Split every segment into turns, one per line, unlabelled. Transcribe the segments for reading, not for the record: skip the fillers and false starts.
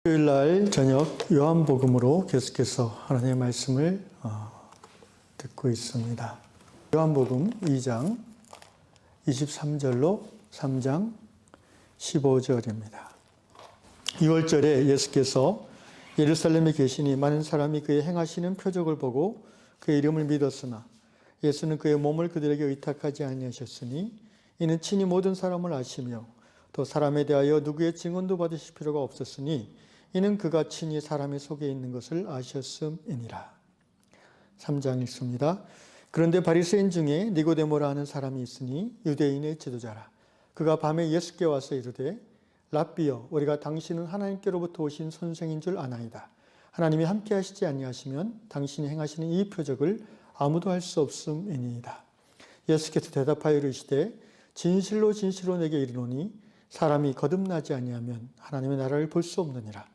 토요일날 저녁 요한복음으로 계속해서 하나님의 말씀을 듣고 있습니다. 요한복음 2장 23절로 3장 15절입니다. 6월절에 예수께서 예루살렘에 계시니 많은 사람이 그의 행하시는 표적을 보고 그의 이름을 믿었으나 예수는 그의 몸을 그들에게 의탁하지 아니하셨으니 이는 친히 모든 사람을 아시며 또 사람에 대하여 누구의 증언도 받으실 필요가 없었으니 이는 그가 친히 사람의 속에 있는 것을 아셨음이니라. 3장 읽습니다. 그런데 바리새인 중에 니고데모라 하는 사람이 있으니 유대인의 지도자라. 그가 밤에 예수께 와서 이르되 랍비여 우리가 당신은 하나님께로부터 오신 선생인 줄 아나이다. 하나님이 함께 하시지 아니하시면 당신이 행하시는 이 표적을 아무도 할 수 없음이니이다. 예수께서 대답하여 이르시되 진실로 진실로 내게 이르노니 사람이 거듭나지 아니하면 하나님의 나라를 볼 수 없느니라.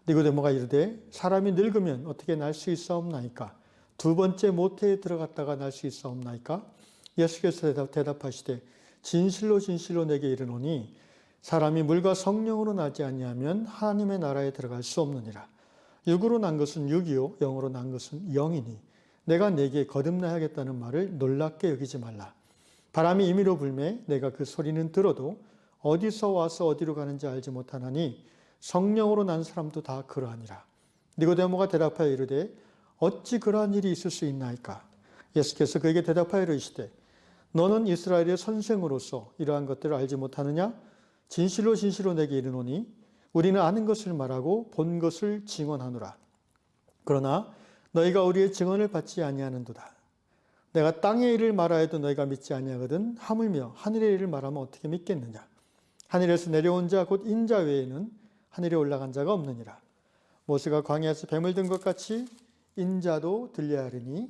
니고데모가 이르되 사람이 늙으면 어떻게 날 수 있사옵나이까? 두 번째 모태에 들어갔다가 날 수 있사옵나이까? 예수께서 대답하시되 진실로 진실로 내게 이르노니 사람이 물과 성령으로 나지 아니하면 하나님의 나라에 들어갈 수 없느니라. 육으로 난 것은 육이요 영으로 난 것은 영이니 내가 네게 거듭나야겠다는 말을 놀랍게 여기지 말라. 바람이 임의로 불매 내가 그 소리는 들어도 어디서 와서 어디로 가는지 알지 못하나니 성령으로 난 사람도 다 그러하니라. 니고데모가 대답하여 이르되 어찌 그러한 일이 있을 수 있나이까? 예수께서 그에게 대답하여 이르시되 너는 이스라엘의 선생으로서 이러한 것들을 알지 못하느냐? 진실로 진실로 내게 이르노니 우리는 아는 것을 말하고 본 것을 증언하노라. 그러나 너희가 우리의 증언을 받지 아니하는도다. 내가 땅의 일을 말하여도 너희가 믿지 아니하거든 하물며 하늘의 일을 말하면 어떻게 믿겠느냐? 하늘에서 내려온 자 곧 인자 외에는 하늘에 올라간 자가 없느니라. 모세가 광야에서 뱀을 든 것 같이 인자도 들려야 하리니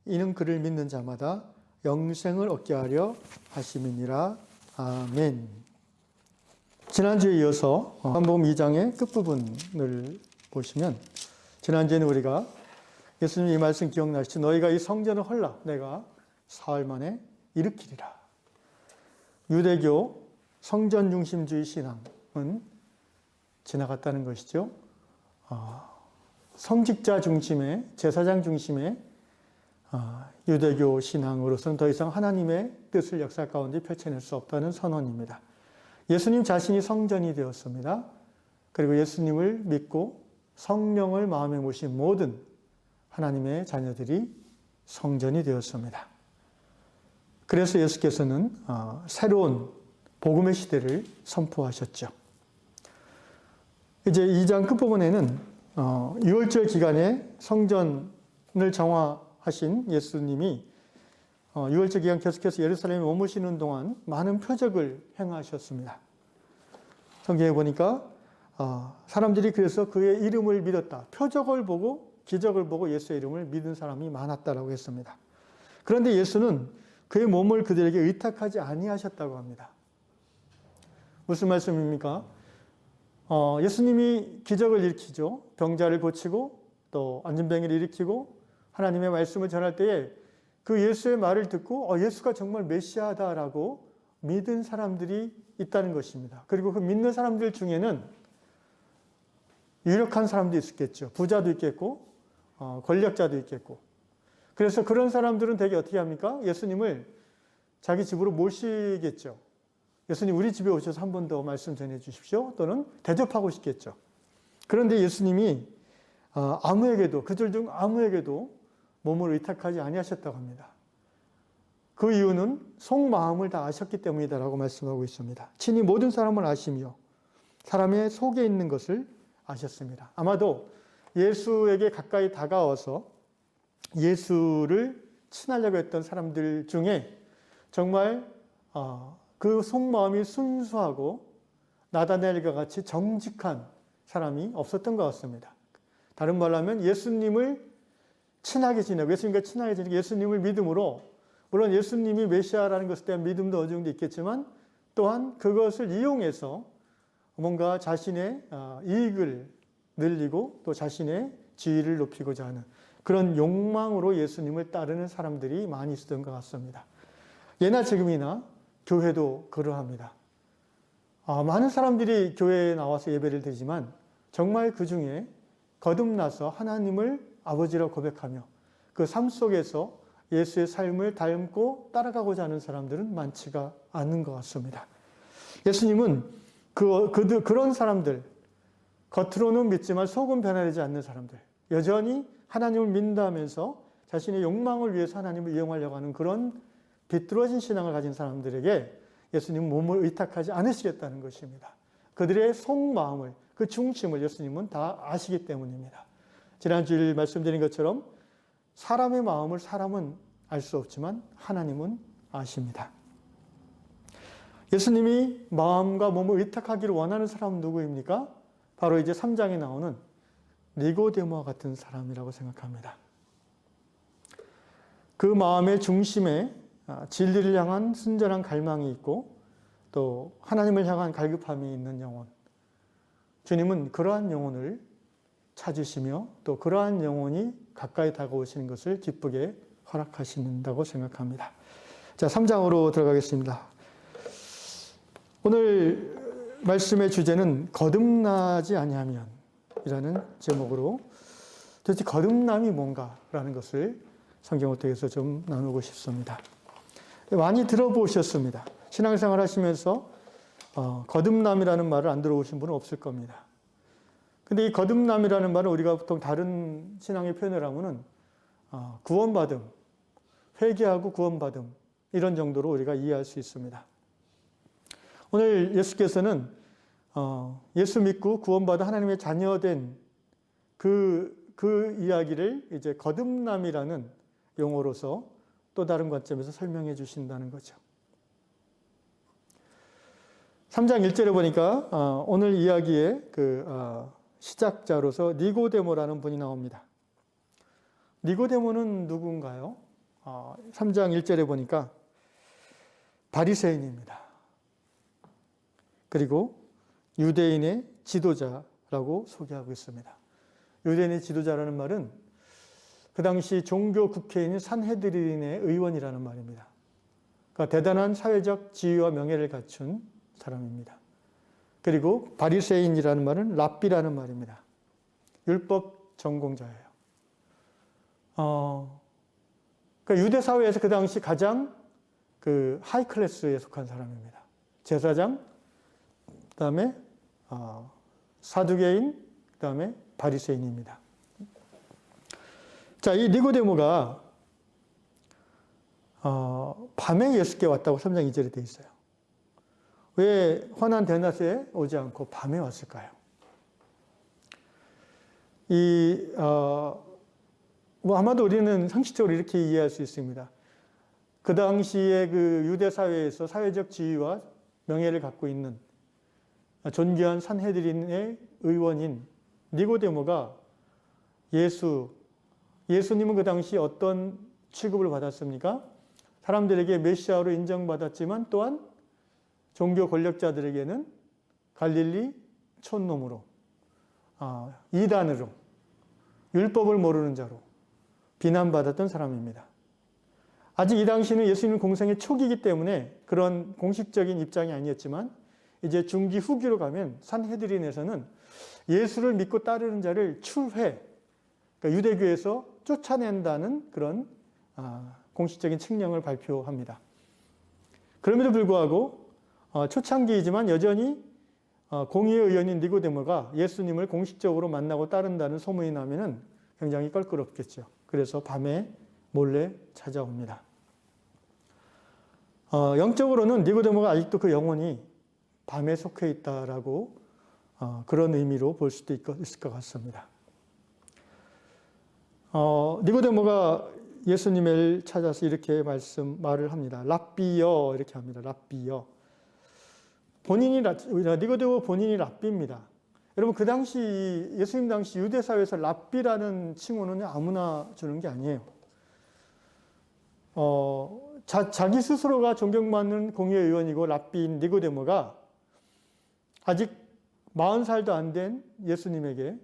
이는 그를 믿는 자마다 영생을 얻게 하려 하심이니라. 아멘. 지난주에 이어서 요한복음 2장의 끝부분을 보시면 지난주에는 우리가 예수님 이 말씀 기억나시죠? 너희가 이 성전을 헐라 내가 사흘 만에 일으키리라. 유대교 성전 중심주의 신앙은 지나갔다는 것이죠. 성직자 중심의 제사장 중심의 유대교 신앙으로서는 더 이상 하나님의 뜻을 역사 가운데 펼쳐낼 수 없다는 선언입니다. 예수님 자신이 성전이 되었습니다. 그리고 예수님을 믿고 성령을 마음에 모신 모든 하나님의 자녀들이 성전이 되었습니다. 그래서 예수께서는 새로운 복음의 시대를 선포하셨죠. 이제 2장 끝부분에는 6월절 기간에 성전을 정화하신 예수님이 6월절 기간 계속해서 예루살렘에 머무시는 동안 많은 표적을 행하셨습니다. 성경에 보니까 사람들이 그래서 그의 이름을 믿었다. 표적을 보고 기적을 보고 예수의 이름을 믿은 사람이 많았다라고 했습니다. 그런데 예수는 그의 몸을 그들에게 의탁하지 아니하셨다고 합니다. 무슨 말씀입니까? 예수님이 기적을 일으키죠. 병자를 고치고 또 안진병을 일으키고 하나님의 말씀을 전할 때에 그 예수의 말을 듣고 예수가 정말 메시아다라고 믿은 사람들이 있다는 것입니다. 그리고 그 믿는 사람들 중에는 유력한 사람도 있겠죠. 부자도 있겠고 권력자도 있겠고. 그래서 그런 사람들은 대개 어떻게 합니까? 예수님을 자기 집으로 모시겠죠. 예수님 우리 집에 오셔서 한 번 더 말씀 전해 주십시오. 또는 대접하고 싶겠죠. 그런데 예수님이 아무에게도 그들 중 아무에게도 몸을 의탁하지 아니하셨다고 합니다. 그 이유는 속마음을 다 아셨기 때문이다라고 말씀하고 있습니다. 친히 모든 사람을 아시며 사람의 속에 있는 것을 아셨습니다. 아마도 예수에게 가까이 다가와서 예수를 친하려고 했던 사람들 중에 정말 그 속마음이 순수하고 나다나엘과 같이 정직한 사람이 없었던 것 같습니다. 다른 말로 하면 예수님을 친하게 지내고 예수님과 친하게 지내고 예수님을 믿음으로 물론 예수님이 메시아라는 것에 대한 믿음도 어느 정도 있겠지만 또한 그것을 이용해서 뭔가 자신의 이익을 늘리고 또 자신의 지위를 높이고자 하는 그런 욕망으로 예수님을 따르는 사람들이 많이 있었던 것 같습니다. 예나 지금이나 교회도 그러합니다. 많은 사람들이 교회에 나와서 예배를 드리지만 정말 그 중에 거듭나서 하나님을 아버지라고 고백하며 그 삶 속에서 예수의 삶을 닮고 따라가고자 하는 사람들은 많지가 않은 것 같습니다. 예수님은 그런 사람들, 겉으로는 믿지만 속은 변화되지 않는 사람들, 여전히 하나님을 믿는다면서 자신의 욕망을 위해서 하나님을 이용하려고 하는 그런 비뚤어진 신앙을 가진 사람들에게 예수님은 몸을 의탁하지 않으시겠다는 것입니다. 그들의 속마음을, 그 중심을 예수님은 다 아시기 때문입니다. 지난주일 말씀드린 것처럼 사람의 마음을 사람은 알 수 없지만 하나님은 아십니다. 예수님이 마음과 몸을 의탁하기를 원하는 사람은 누구입니까? 바로 이제 3장에 나오는 니고데모와 같은 사람이라고 생각합니다. 그 마음의 중심에 진리를 향한 순전한 갈망이 있고 또 하나님을 향한 갈급함이 있는 영혼. 주님은 그러한 영혼을 찾으시며 또 그러한 영혼이 가까이 다가오시는 것을 기쁘게 허락하신다고 생각합니다. 자, 3장으로 들어가겠습니다. 오늘 말씀의 주제는 거듭나지 아니하면 이라는 제목으로 도대체 거듭남이 뭔가라는 것을 성경을 통해서 좀 나누고 싶습니다. 많이 들어보셨습니다. 신앙생활 하시면서 거듭남이라는 말을 안 들어보신 분은 없을 겁니다. 근데 이 거듭남이라는 말은 우리가 보통 다른 신앙의 표현을 하면은 구원받음, 회개하고 구원받음 이런 정도로 우리가 이해할 수 있습니다. 오늘 예수께서는 예수 믿고 구원받아 하나님의 자녀된 그 이야기를 이제 거듭남이라는 용어로서 또 다른 관점에서 설명해 주신다는 거죠. 3장 1절에 보니까 오늘 이야기의 시작자로서 니고데모라는 분이 나옵니다. 니고데모는 누군가요? 3장 1절에 보니까 바리새인입니다. 그리고 유대인의 지도자라고 소개하고 있습니다. 유대인의 지도자라는 말은 그 당시 종교 국회의인 산헤드린의 의원이라는 말입니다. 그러니까 대단한 사회적 지위와 명예를 갖춘 사람입니다. 그리고 바리새인이라는 말은 랍비라는 말입니다. 율법 전공자예요. 그러니까 유대 사회에서 그 당시 가장 하이 클래스에 속한 사람입니다. 제사장, 그 다음에 사두개인, 그 다음에 바리새인입니다. 자, 이 니고데모가 밤에 예수께 왔다고 3장 2절에 되어 있어요. 왜 환한 대낮에 오지 않고 밤에 왔을까요? 아마도 우리는 상식적으로 이렇게 이해할 수 있습니다. 그 당시에 그 유대 사회에서 사회적 지위와 명예를 갖고 있는 존귀한 산헤드린의 의원인 니고데모가 예수님은 그 당시 어떤 취급을 받았습니까? 사람들에게 메시아로 인정받았지만 또한 종교 권력자들에게는 갈릴리 촌놈으로, 이단으로, 율법을 모르는 자로 비난받았던 사람입니다. 아직 이 당시는 예수님 공생의 초기이기 때문에 그런 공식적인 입장이 아니었지만 이제 중기 후기로 가면 산헤드린에서는 예수를 믿고 따르는 자를 출회, 그러니까 유대교에서 쫓아낸다는 그런 공식적인 칙령을 발표합니다. 그럼에도 불구하고 초창기이지만 여전히 공의의 의원인 니고데모가 예수님을 공식적으로 만나고 따른다는 소문이 나면은 굉장히 껄끄럽겠죠. 그래서 밤에 몰래 찾아옵니다. 영적으로는 니고데모가 아직도 그 영혼이 밤에 속해 있다라고 그런 의미로 볼 수도 있을 것 같습니다. 니고데모가 예수님을 찾아서 이렇게 말을 합니다. 랍비여 이렇게 합니다. 랍비여. 니고데모 본인이 랍비입니다. 여러분 그 당시 예수님 당시 유대 사회에서 랍비라는 칭호는 아무나 주는 게 아니에요. 자기 스스로가 존경받는 공의의 의원이고 랍비인 니고데모가 아직 40살도 안 된 예수님에게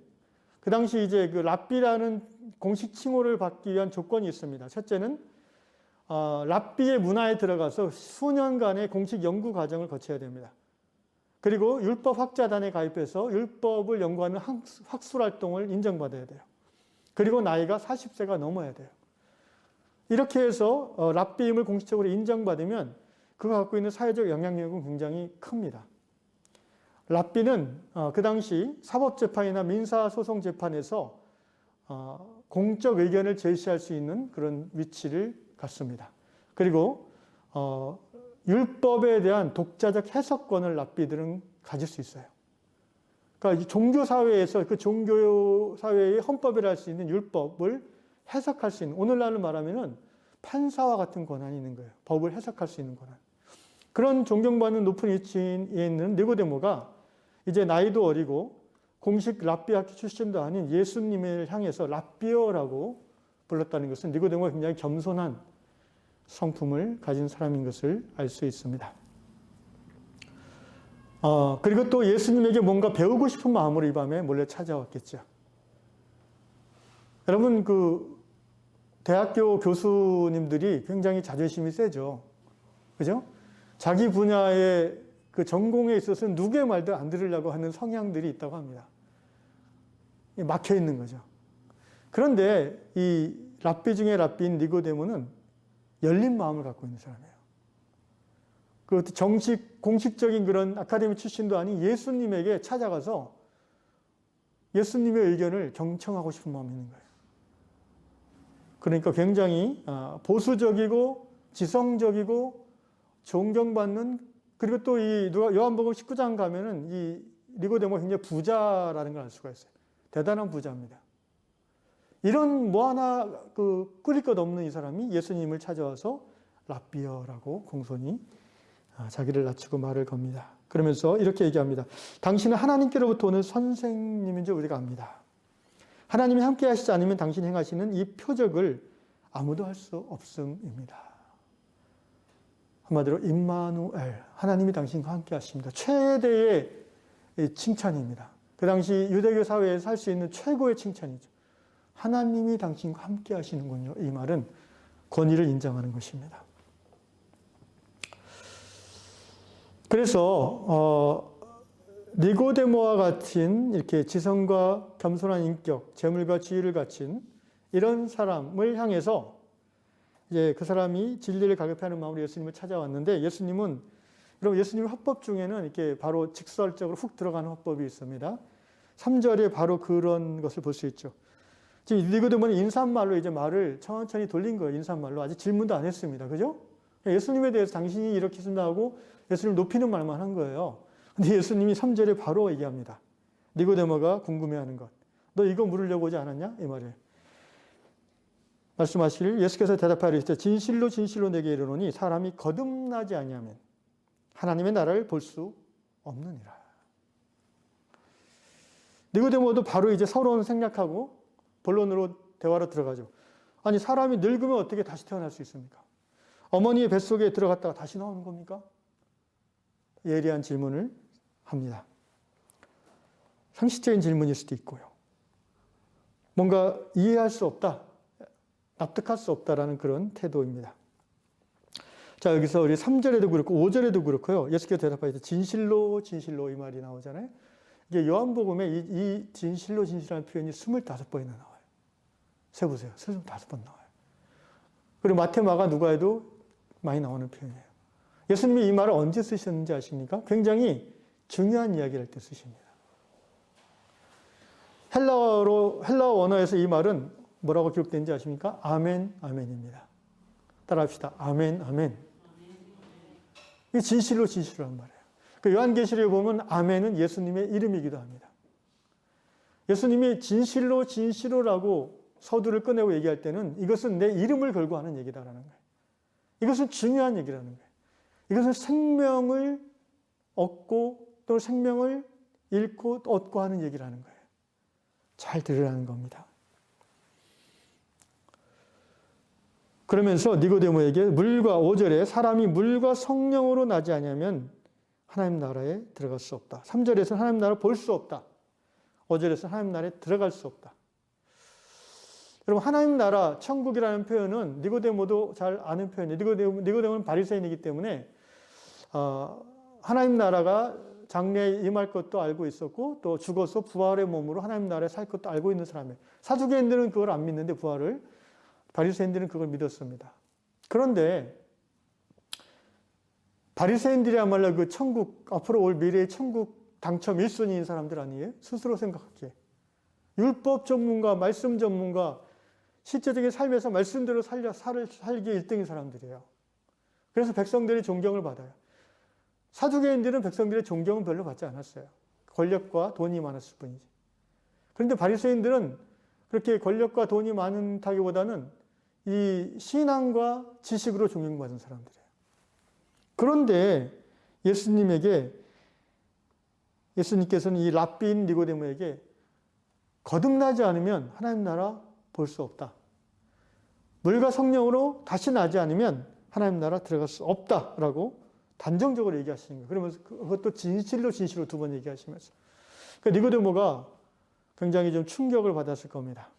그 당시 이제 그 랍비라는 공식 칭호를 받기 위한 조건이 있습니다. 첫째는 랍비의 문화에 들어가서 수년간의 공식 연구 과정을 거쳐야 됩니다. 그리고 율법 학자단에 가입해서 율법을 연구하는 학술 활동을 인정받아야 돼요. 그리고 나이가 40세가 넘어야 돼요. 이렇게 해서 랍비임을 공식적으로 인정받으면 그가 갖고 있는 사회적 영향력은 굉장히 큽니다. 랍비는 그 당시 사법재판이나 민사소송재판에서 공적 의견을 제시할 수 있는 그런 위치를 갖습니다. 그리고 율법에 대한 독자적 해석권을 랍비들은 가질 수 있어요. 그러니까 종교사회에서 그 종교사회의 헌법이라 할 수 있는 율법을 해석할 수 있는, 오늘날로 말하면 판사와 같은 권한이 있는 거예요. 법을 해석할 수 있는 권한. 그런 존경받는 높은 위치에 있는 니고데모가 이제 나이도 어리고 공식 랍비 학교 출신도 아닌 예수님을 향해서 랍비어라고 불렀다는 것은 니고데모가 굉장히 겸손한 성품을 가진 사람인 것을 알 수 있습니다. 그리고 또 예수님에게 뭔가 배우고 싶은 마음으로 이 밤에 몰래 찾아왔겠죠. 여러분, 대학교 교수님들이 굉장히 자존심이 세죠. 그죠? 자기 분야의 그 전공에 있어서는 누구의 말도 안 들으려고 하는 성향들이 있다고 합니다. 막혀 있는 거죠. 그런데 이 랍비 중에 랍비인 니고데모는 열린 마음을 갖고 있는 사람이에요. 공식적인 그런 아카데미 출신도 아닌 예수님에게 찾아가서 예수님의 의견을 경청하고 싶은 마음이 있는 거예요. 그러니까 굉장히 보수적이고 지성적이고 존경받는, 그리고 또 요한복음 19장 가면은 이 니고데모가 굉장히 부자라는 걸 알 수가 있어요. 대단한 부자입니다. 이런 뭐 하나 끓일 것 없는 이 사람이 예수님을 찾아와서 랍비어라고 공손히 자기를 낮추고 말을 겁니다. 그러면서 이렇게 얘기합니다. 당신은 하나님께로부터 오는 선생님인 줄 우리가 압니다. 하나님이 함께 하시지 않으면 당신이 행하시는 이 표적을 아무도 할 수 없음입니다. 한마디로 임마누엘, 하나님이 당신과 함께 하십니다. 최대의 칭찬입니다. 그 당시 유대교 사회에서 할 수 있는 최고의 칭찬이죠. 하나님이 당신과 함께 하시는군요. 이 말은 권위를 인정하는 것입니다. 그래서 니고데모와 같은 이렇게 지성과 겸손한 인격, 재물과 지위를 갖춘 이런 사람을 향해서 이제 그 사람이 진리를 갈급해하는 마음으로 예수님을 찾아왔는데, 예수님은, 여러분, 예수님의 화법 중에는 이렇게 바로 직설적으로 훅 들어가는 화법이 있습니다. 3절에 바로 그런 것을 볼 수 있죠. 지금 니고데모는 인사말로 이제 말을 천천히 돌린 거예요. 인사말로. 아직 질문도 안 했습니다. 그죠? 예수님에 대해서 당신이 이렇게 쓴다 하고 예수님을 높이는 말만 한 거예요. 근데 예수님이 3절에 바로 얘기합니다. 니고데모가 궁금해하는 것. 너 이거 물으려고 오지 않았냐? 이 말이에요. 말씀하시길 예수께서 대답하여 이르시되 진실로 진실로 내게 이르노니 사람이 거듭나지 아니하면 하나님의 나라를 볼 수 없느니라. 니고데모도 바로 이제 서론을 생략하고 본론으로 대화로 들어가죠. 아니, 사람이 늙으면 어떻게 다시 태어날 수 있습니까? 어머니의 뱃속에 들어갔다가 다시 나오는 겁니까? 예리한 질문을 합니다. 상식적인 질문일 수도 있고요. 뭔가 이해할 수 없다, 납득할 수 없다라는 그런 태도입니다. 자, 여기서 우리 3절에도 그렇고 5절에도 그렇고요. 예수께서 대답하시되 진실로 진실로 이 말이 나오잖아요. 이게 요한복음에 이 진실로 진실이라는 표현이 25번이나 나와요. 세보세요. 25번 나와요. 그리고 마태, 마가, 누가에도 많이 나오는 표현이에요. 예수님이 이 말을 언제 쓰셨는지 아십니까? 굉장히 중요한 이야기를 할 때 쓰십니다. 헬라어 원어에서 이 말은 뭐라고 기록되는지 아십니까? 아멘, 아멘입니다. 따라합시다. 아멘, 아멘. 이게 진실로 진실로란 말이에요. 그 요한계시록에 보면 아멘은 예수님의 이름이기도 합니다. 예수님이 진실로 진실로라고 서두를 꺼내고 얘기할 때는 이것은 내 이름을 걸고 하는 얘기다라는 거예요. 이것은 중요한 얘기라는 거예요. 이것은 생명을 얻고 또 생명을 잃고 얻고 하는 얘기라는 거예요. 잘 들으라는 겁니다. 그러면서 니고데모에게 물과 5절에 사람이 물과 성령으로 나지 아니하면 하나님 나라에 들어갈 수 없다. 3절에서는 하나님 나라를 볼 수 없다. 5절에서는 하나님 나라에 들어갈 수 없다. 여러분, 하나님 나라, 천국이라는 표현은 니고데모도 잘 아는 표현이에요. 니고데모는 바리새인이기 때문에 하나님 나라가 장래에 임할 것도 알고 있었고 또 죽어서 부활의 몸으로 하나님 나라에 살 것도 알고 있는 사람이에요. 사두개인들은 그걸 안 믿는데 부활을, 바리새인들은 그걸 믿었습니다. 그런데 바리새인들이야말로 그 천국, 앞으로 올 미래의 천국 당첨 1순위인 사람들 아니에요? 스스로 생각하기에. 율법 전문가, 말씀 전문가, 실제적인 삶에서 말씀대로 살기에 1등인 사람들이에요. 그래서 백성들이 존경을 받아요. 사두개인들은 백성들의 존경은 별로 받지 않았어요. 권력과 돈이 많았을 뿐이지. 그런데 바리새인들은 그렇게 권력과 돈이 많다기보다는 이 신앙과 지식으로 존경받은 사람들이에요. 그런데 예수님께서는 이 랍비인 니고데모에게 거듭나지 않으면 하나님 나라 볼 수 없다. 물과 성령으로 다시 나지 않으면 하나님 나라 들어갈 수 없다라고 단정적으로 얘기하시는 거예요. 그러면서 그것도 진실로 두 번 얘기하시면서. 그러니까 니고데모가 굉장히 좀 충격을 받았을 겁니다.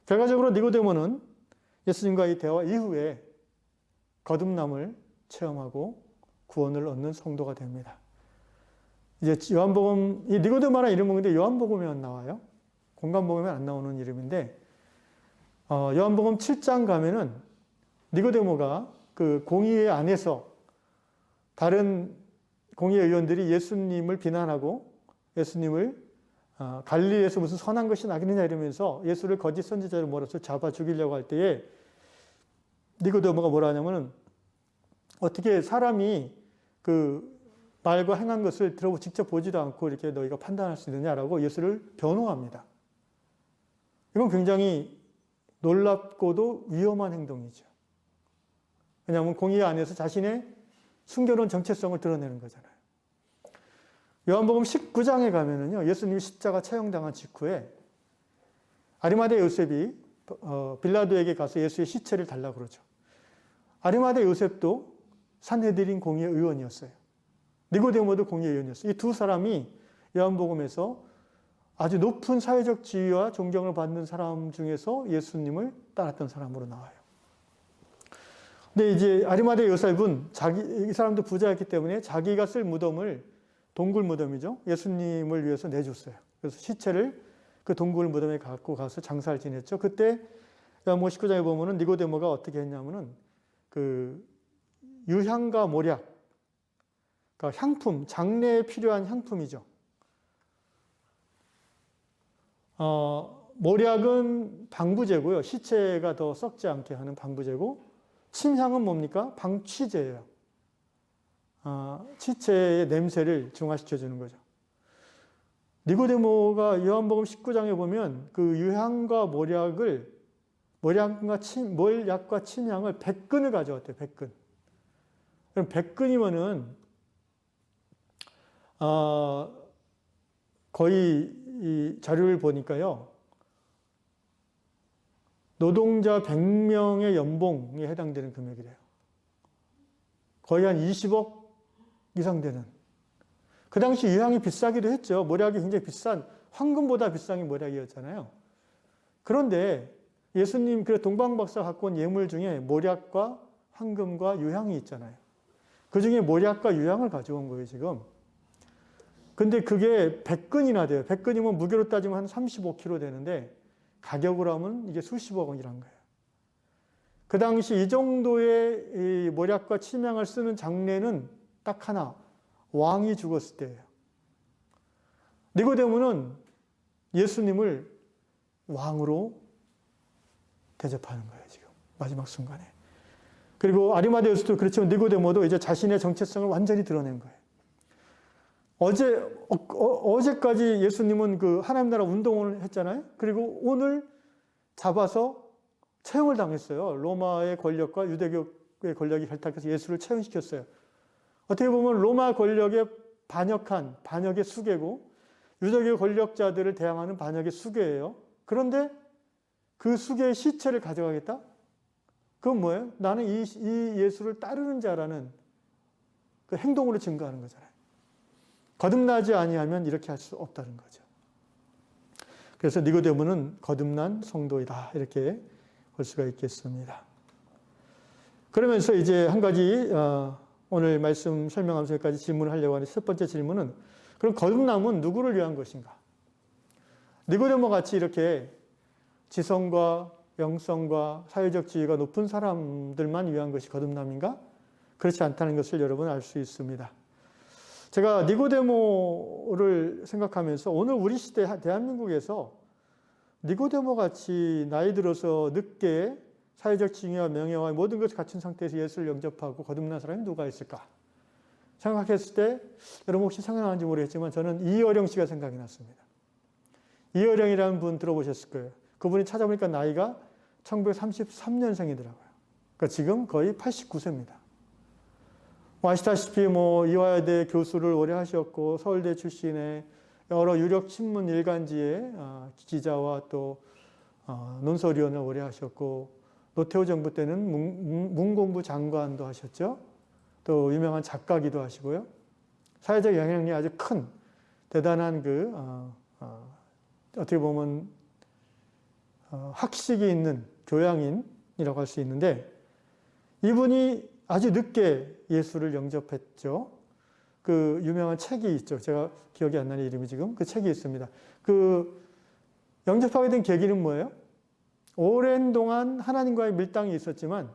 결과적으로 니고데모는 예수님과의 대화 이후에 거듭남을 체험하고 구원을 얻는 성도가 됩니다. 이제 요한복음, 이 니고데모라는 이름은 근데 요한복음에 안 나와요. 공간복음에 안 나오는 이름인데, 요한복음 7장 가면은 니고데모가 그 공의회 안에서 다른 공의회 의원들이 예수님을 비난하고 예수님을 갈릴리에서 무슨 선한 것이 나겠느냐 이러면서 예수를 거짓 선지자로 몰아서 잡아 죽이려고 할 때에 니고데모가 뭐라 하냐면은 어떻게 사람이 그 말과 행한 것을 직접 보지도 않고 이렇게 너희가 판단할 수 있느냐라고 예수를 변호합니다. 이건 굉장히 놀랍고도 위험한 행동이죠. 왜냐하면 공의 안에서 자신의 숨겨놓은 정체성을 드러내는 거잖아요. 요한복음 19장에 가면은요, 예수님이 십자가 처형당한 직후에 아리마대 요셉이 빌라도에게 가서 예수의 시체를 달라고 그러죠. 아리마대 요셉도 산헤드린 공의회 의원이었어요. 니고데모도 공의회 의원이었어요. 이 두 사람이 요한복음에서 아주 높은 사회적 지위와 존경을 받는 사람 중에서 예수님을 따랐던 사람으로 나와요. 근데 이제 아리마대 요셉은 이 사람도 부자였기 때문에 자기가 쓸 무덤을, 동굴 무덤이죠, 예수님을 위해서 내줬어요. 그래서 시체를 그 동굴 무덤에 갖고 가서 장사를 지냈죠. 그때 요한복음 19장에 보면은 니고데모가 어떻게 했냐면은 그 유향과 모략, 그러니까 향품, 장례에 필요한 향품이죠. 모략은 방부제고요. 시체가 더 썩지 않게 하는 방부제고, 침향은 뭡니까? 방취제예요. 시체의 냄새를 중화시켜주는 거죠. 니고데모가 요한복음 19장에 보면 그 유향과 모략과 침향을 100근을 가져왔대요. 100근. 그럼 100근이면은 거의 이 자료를 보니까요, 노동자 100명의 연봉에 해당되는 금액이래요. 거의 한 20억 이상 되는. 그 당시 유향이 비싸기도 했죠. 모략이 굉장히 비싼, 황금보다 비싼 게 모략이었잖아요. 그런데 예수님 그 동방박사가 갖고 온 예물 중에 모략과 황금과 유향이 있잖아요. 그 중에 모략과 유향을 가져온 거예요, 지금. 근데 그게 100근이나 돼요. 100근이면 무게로 따지면 한 35kg 되는데 가격으로 하면 이게 수십억 원이란 거예요. 그 당시 이 정도의 이 모략과 침향을 쓰는 장례는 딱 하나, 왕이 죽었을 때예요. 니고데모는 예수님을 왕으로 대접하는 거예요, 지금. 마지막 순간에. 그리고 아리마대 요셉도 그렇지만 니고데모도 이제 자신의 정체성을 완전히 드러낸 거예요. 어제까지 예수님은 그 하나님 나라 운동을 했잖아요. 그리고 오늘 잡아서 처형을 당했어요. 로마의 권력과 유대교의 권력이 결탁해서 예수를 처형시켰어요. 어떻게 보면 로마 권력에 반역의 수괴고 유대교 권력자들을 대항하는 반역의 수괴예요. 그런데 그 수괴의 시체를 가져가겠다? 그건 뭐예요? 나는 이 예수를 따르는 자라는 그 행동으로 증거하는 거잖아요. 거듭나지 아니하면 이렇게 할 수 없다는 거죠. 그래서 니고데모는 거듭난 성도이다, 이렇게 볼 수가 있겠습니다. 그러면서 이제 한 가지 오늘 말씀 설명하면서 여기까지 질문을 하려고 하는데 첫 번째 질문은 그럼 거듭남은 누구를 위한 것인가? 니고데모 같이 이렇게 지성과 영성과 사회적 지위가 높은 사람들만 위한 것이 거듭남인가? 그렇지 않다는 것을 여러분 알 수 있습니다. 제가 니고데모를 생각하면서 오늘 우리 시대 대한민국에서 니고데모 같이 나이 들어서 늦게 사회적 지위와 명예와 모든 것을 갖춘 상태에서 예수를 영접하고 거듭난 사람이 누가 있을까? 생각했을 때 여러분 혹시 생각나는지 모르겠지만 저는 이어령 씨가 생각이 났습니다. 이어령이라는 분 들어보셨을 거예요. 그분이 찾아보니까 나이가 1933년생이더라고요. 그러니까 지금 거의 89세입니다. 아시다시피 이화여대 교수를 오래 하셨고 서울대 출신의 여러 유력 신문 일간지의 기자와 또 논설위원을 오래 하셨고 노태우 정부 때는 문공부 장관도 하셨죠. 또 유명한 작가기도 하시고요. 사회적 영향력이 아주 큰 대단한 어떻게 보면 학식이 있는 교양인이라고 할 수 있는데 이분이 아주 늦게 예수를 영접했죠. 그 유명한 책이 있죠. 제가 기억이 안 나는 이름이 지금 그 책이 있습니다. 그 영접하게 된 계기는 뭐예요? 오랜 동안 하나님과의 밀당이 있었지만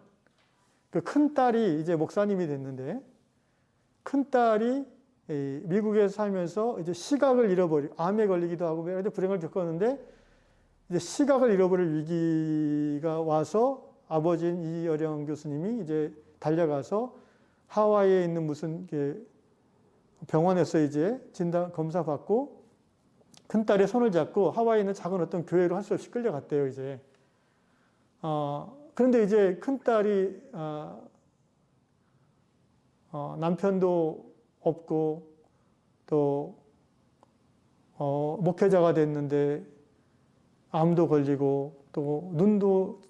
그 큰딸이 이제 목사님이 됐는데 큰딸이 미국에서 살면서 이제 시각을 암에 걸리기도 하고 불행을 겪었는데 이제 시각을 잃어버릴 위기가 와서 아버지인 이어령 교수님이 이제 달려가서 하와이에 있는 무슨 병원에서 이제 진단 검사 받고 큰딸의 손을 잡고 하와이에 있는 작은 어떤 교회로 할 수 없이 끌려갔대요, 이제. 그런데 이제 큰딸이 남편도 없고 또 목회자가 됐는데 암도 걸리고 또 눈도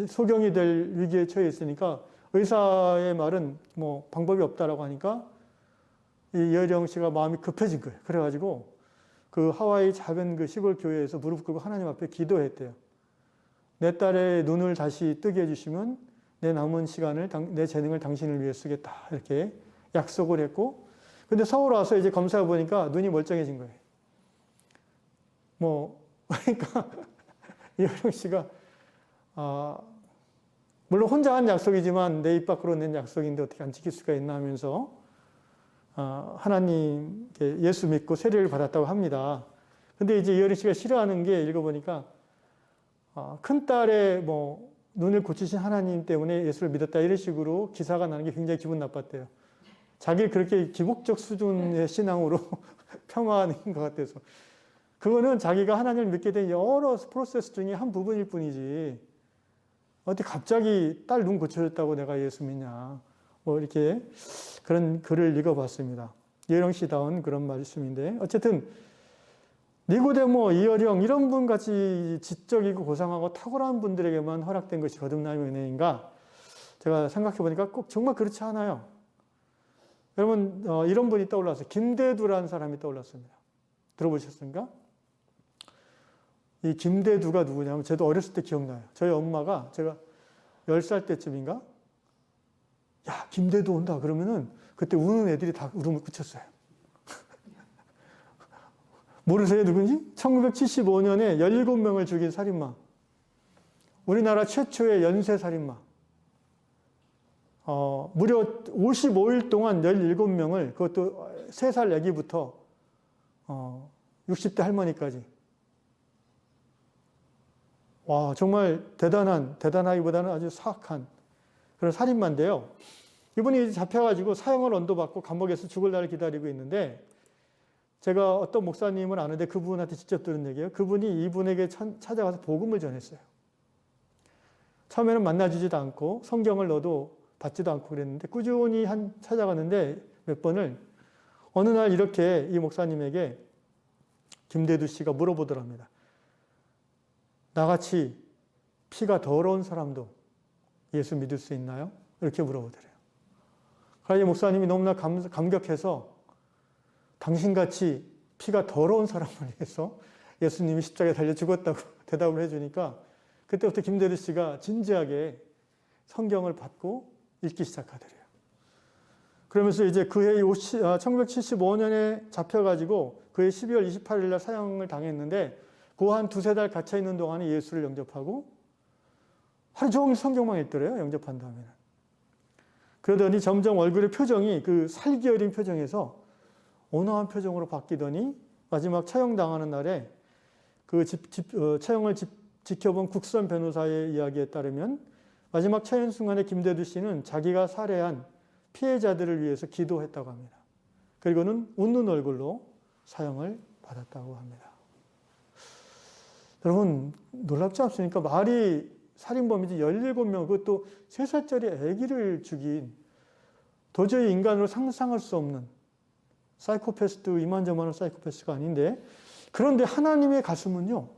소경이 될 위기에 처해 있으니까 의사의 말은 방법이 없다라고 하니까 이 여령 씨가 마음이 급해진 거예요. 그래가지고 그 하와이 작은 그 시골 교회에서 무릎 꿇고 하나님 앞에 기도했대요. 내 딸의 눈을 다시 뜨게 해주시면 내 남은 시간을 내 재능을 당신을 위해 쓰겠다 이렇게 약속을 했고 근데 서울 와서 이제 검사해 보니까 눈이 멀쩡해진 거예요. 그러니까 이효령 씨가 물론 혼자 한 약속이지만 내 입 밖으로 낸 약속인데 어떻게 안 지킬 수가 있나 하면서 하나님 예수 믿고 세례를 받았다고 합니다. 근데 이제 이효령 씨가 싫어하는 게 읽어보니까 큰딸의 눈을 고치신 하나님 때문에 예수를 믿었다 이런 식으로 기사가 나는 게 굉장히 기분 나빴대요. 자기를 그렇게 기복적 수준의 신앙으로 평화하는 것 같아서. 그거는 자기가 하나님을 믿게 된 여러 프로세스 중에 한 부분일 뿐이지. 어떻게 갑자기 딸 눈 고쳐줬다고 내가 예수 믿냐. 이렇게 그런 글을 읽어봤습니다. 이어령 씨다운 그런 말씀인데. 어쨌든, 니고데모, 이어령, 이런 분 같이 지적이고 고상하고 탁월한 분들에게만 허락된 것이 거듭남의 은혜인가? 제가 생각해보니까 꼭 정말 그렇지 않아요. 여러분, 이런 분이 떠올랐어요. 김대두라는 사람이 떠올랐습니다. 들어보셨습니까? 이 김대두가 누구냐면, 저도 어렸을 때 기억나요. 저희 엄마가 제가 10살 때쯤인가? 야, 김대두 온다. 그러면은, 그때 우는 애들이 다 울음을 그쳤어요. 모르세요, 누군지? 1975년에 17명을 죽인 살인마. 우리나라 최초의 연쇄 살인마. 무려 55일 동안 17명을, 그것도 3살 애기부터 60대 할머니까지. 와, 정말 대단하기보다는 아주 사악한 그런 살인마인데요. 이분이 잡혀가지고 사형을 언도받고 감옥에서 죽을 날을 기다리고 있는데, 제가 어떤 목사님을 아는데 그분한테 직접 들은 얘기예요. 그분이 이분에게 찾아가서 복음을 전했어요. 처음에는 만나주지도 않고 성경을 넣어도 받지도 않고 그랬는데 꾸준히 찾아갔는데 몇 번을 어느 날 이렇게 이 목사님에게 김대두 씨가 물어보더랍니다. 나같이 피가 더러운 사람도 예수 믿을 수 있나요? 이렇게 물어보더래요. 그래서 목사님이 너무나 감격해서 당신같이 피가 더러운 사람을 위해서 예수님이 십자가에 달려 죽었다고 대답을 해주니까 그때부터 김대두 씨가 진지하게 성경을 받고 읽기 시작하더래요.
그러면서 이제 그해 1975년에 잡혀가지고 그해 12월 28일 날 사형을 당했는데 그 한 두세 달 갇혀 있는 동안에 예수를 영접하고 하루 종일 성경만 읽더래요. 영접한 다음에는. 그러더니 점점 얼굴의 표정이 그 살기 어린 표정에서 온화한 표정으로 바뀌더니 마지막 처형당하는 날에 그 처형을 지켜본 국선 변호사의 이야기에 따르면 마지막 처형 순간에 김대두 씨는 자기가 살해한 피해자들을 위해서 기도했다고 합니다. 그리고는 웃는 얼굴로 사형을 받았다고 합니다. 여러분 놀랍지 않습니까? 말이 살인범이지 17명 그것도 3살짜리 아기를 죽인 도저히 인간으로 상상할 수 없는 사이코패스도 이만저만한 사이코패스가 아닌데 그런데 하나님의 가슴은요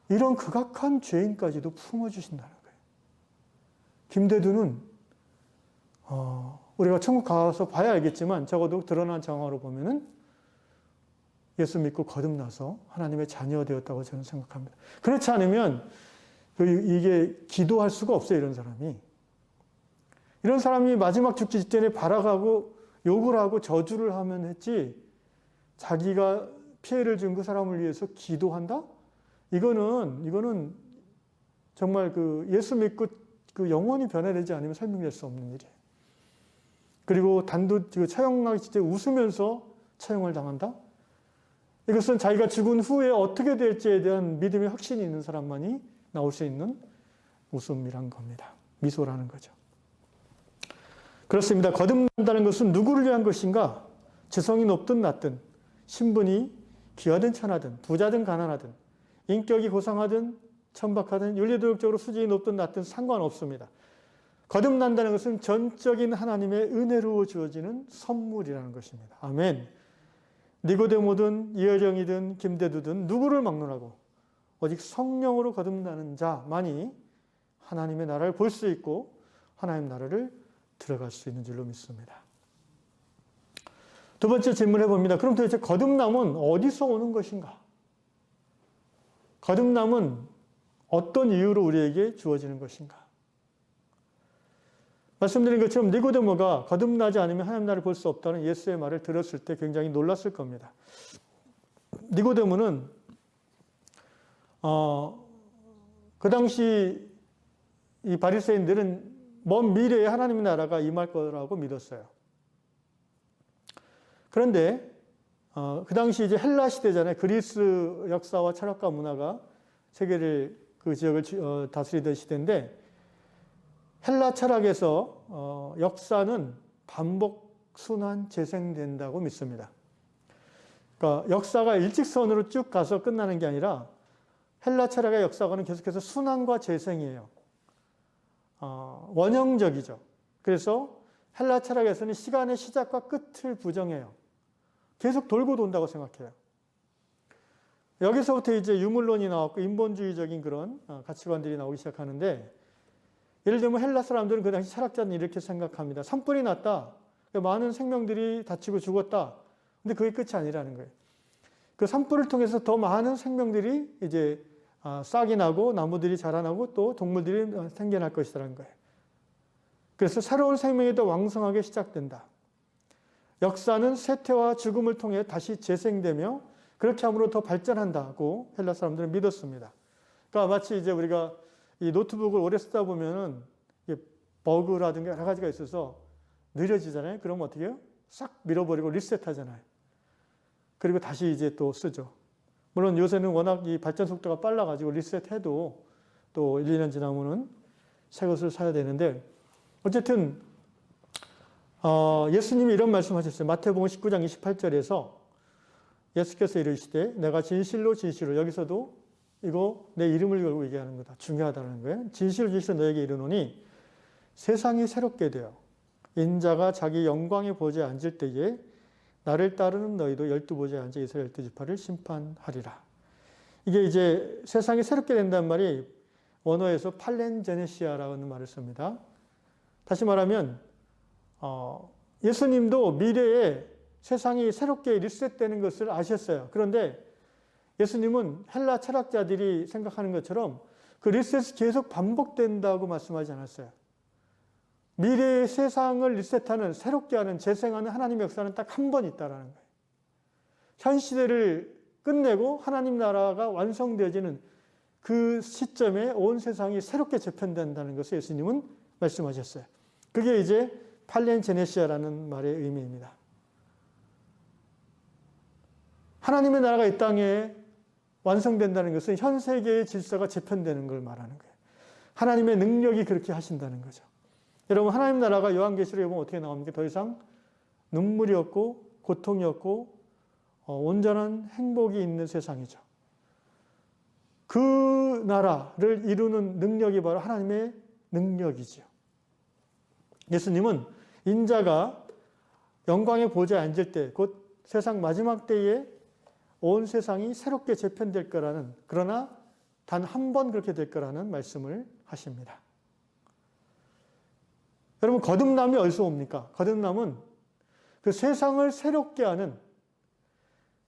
이런 극악한 죄인까지도 품어주신다는 거예요. 김대두는 우리가 천국 가서 봐야 알겠지만 적어도 드러난 정황으로 보면은 예수 믿고 거듭나서 하나님의 자녀가 되었다고 저는 생각합니다. 그렇지 않으면 이게 기도할 수가 없어요. 이런 사람이. 이런 사람이 마지막 죽기 직전에 발악하고 욕을 하고 저주를 하면 했지 자기가 피해를 준 그 사람을 위해서 기도한다? 이거는 정말 그 예수 믿고 그 영혼이 변화되지 않으면 설명될 수 없는 일이에요. 그리고 단도 처형하기 직전에 웃으면서 처형을 당한다? 이것은 자기가 죽은 후에 어떻게 될지에 대한 믿음의 확신이 있는 사람만이 나올 수 있는 웃음이란 겁니다. 미소라는 거죠. 그렇습니다. 거듭난다는 것은 누구를 위한 것인가? 지성이 높든 낮든, 신분이 귀하든 천하든, 부자든 가난하든, 인격이 고상하든 천박하든, 윤리도덕적으로 수준이 높든 낮든 상관없습니다. 거듭난다는 것은 전적인 하나님의 은혜로 주어지는 선물이라는 것입니다. 아멘. 니고데모든 이어령이든 김대두든 누구를 막론하고 오직 성령으로 거듭나는 자만이 하나님의 나라를 볼 수 있고 하나님 나라를 들어갈 수 있는 줄로 믿습니다. 두 번째 질문해 봅니다. 그럼 도대체 거듭남은 어디서 오는 것인가? 거듭남은 어떤 이유로 우리에게 주어지는 것인가? 말씀드린 것처럼 니고데모가 거듭나지 않으면 하나님 나라를 볼 수 없다는 예수의 말을 들었을 때 굉장히 놀랐을 겁니다. 니고데모는 그 당시 이 바리새인들은 먼 미래에 하나님의 나라가 임할 거라고 믿었어요. 그런데 그 당시 이제 헬라 시대잖아요. 그리스 역사와 철학과 문화가 세계를 그 지역을 다스리던 시대인데 헬라 철학에서 역사는 반복, 순환, 재생된다고 믿습니다. 그러니까 역사가 일직선으로 쭉 가서 끝나는 게 아니라 헬라 철학의 역사관은 계속해서 순환과 재생이에요. 원형적이죠. 그래서 헬라 철학에서는 시간의 시작과 끝을 부정해요. 계속 돌고 돈다고 생각해요. 여기서부터 이제 유물론이 나왔고 인본주의적인 그런 가치관들이 나오기 시작하는데 예를 들면 헬라 사람들은 그 당시 철학자는 이렇게 생각합니다. 산불이 났다. 많은 생명들이 다치고 죽었다. 근데 그게 끝이 아니라는 거예요. 그 산불을 통해서 더 많은 생명들이 이제 싹이 나고 나무들이 자라나고 또 동물들이 생겨날 것이라는 거예요. 그래서 새로운 생명이 더 왕성하게 시작된다. 역사는 쇠퇴와 죽음을 통해 다시 재생되며 그렇게 함으로 더 발전한다고 헬라 사람들은 믿었습니다. 그러니까 마치 이제 우리가 이 노트북을 오래 쓰다 보면은 버그라든가 여러 가지가 있어서 느려지잖아요. 그럼 어떻게 해요? 싹 밀어버리고 리셋하잖아요. 그리고 다시 이제 또 쓰죠. 물론 요새는 워낙 이 발전 속도가 빨라가지고 리셋해도 또 1, 2년 지나면은 새 것을 사야 되는데 어쨌든 예수님이 이런 말씀하셨어요. 마태복음 19장 28절에서 예수께서 이르시되 내가 진실로 여기서도 이거 내 이름을 걸고 얘기하는 거다. 중요하다는 거예요. 진실로 너에게 이르노니 세상이 새롭게 되어 인자가 자기 영광의 보좌에 앉을 때에 나를 따르는 너희도 12보좌에 앉아 이스라엘 12지파를 심판하리라. 이게 이제 세상이 새롭게 된다는 말이 원어에서 팔렌제네시아라는 말을 씁니다. 다시 말하면 예수님도 미래에 세상이 새롭게 리셋되는 것을 아셨어요. 그런데 예수님은 헬라 철학자들이 생각하는 것처럼 그 리셋이 계속 반복된다고 말씀하지 않았어요. 미래의 세상을 리셋하는, 새롭게 하는, 재생하는 하나님의 역사는 딱 한 번 있다라는 거예요. 현 시대를 끝내고 하나님 나라가 완성되어지는 그 시점에 온 세상이 새롭게 재편된다는 것을 예수님은 말씀하셨어요. 그게 이제 팔렌제네시아라는 말의 의미입니다. 하나님의 나라가 이 땅에 완성된다는 것은 현 세계의 질서가 재편되는 걸 말하는 거예요. 하나님의 능력이 그렇게 하신다는 거죠. 여러분, 하나님 나라가 요한계시록에 보면 어떻게 나옵니까? 더 이상 눈물이 없고 고통이 없고 온전한 행복이 있는 세상이죠. 그 나라를 이루는 능력이 바로 하나님의 능력이지요. 예수님은 인자가 영광의 보좌에 앉을 때, 곧 세상 마지막 때에 온 세상이 새롭게 재편될 거라는, 그러나 단 한 번 그렇게 될 거라는 말씀을 하십니다. 여러분, 거듭남이 어디서 옵니까? 거듭남은 그 세상을 새롭게 하는,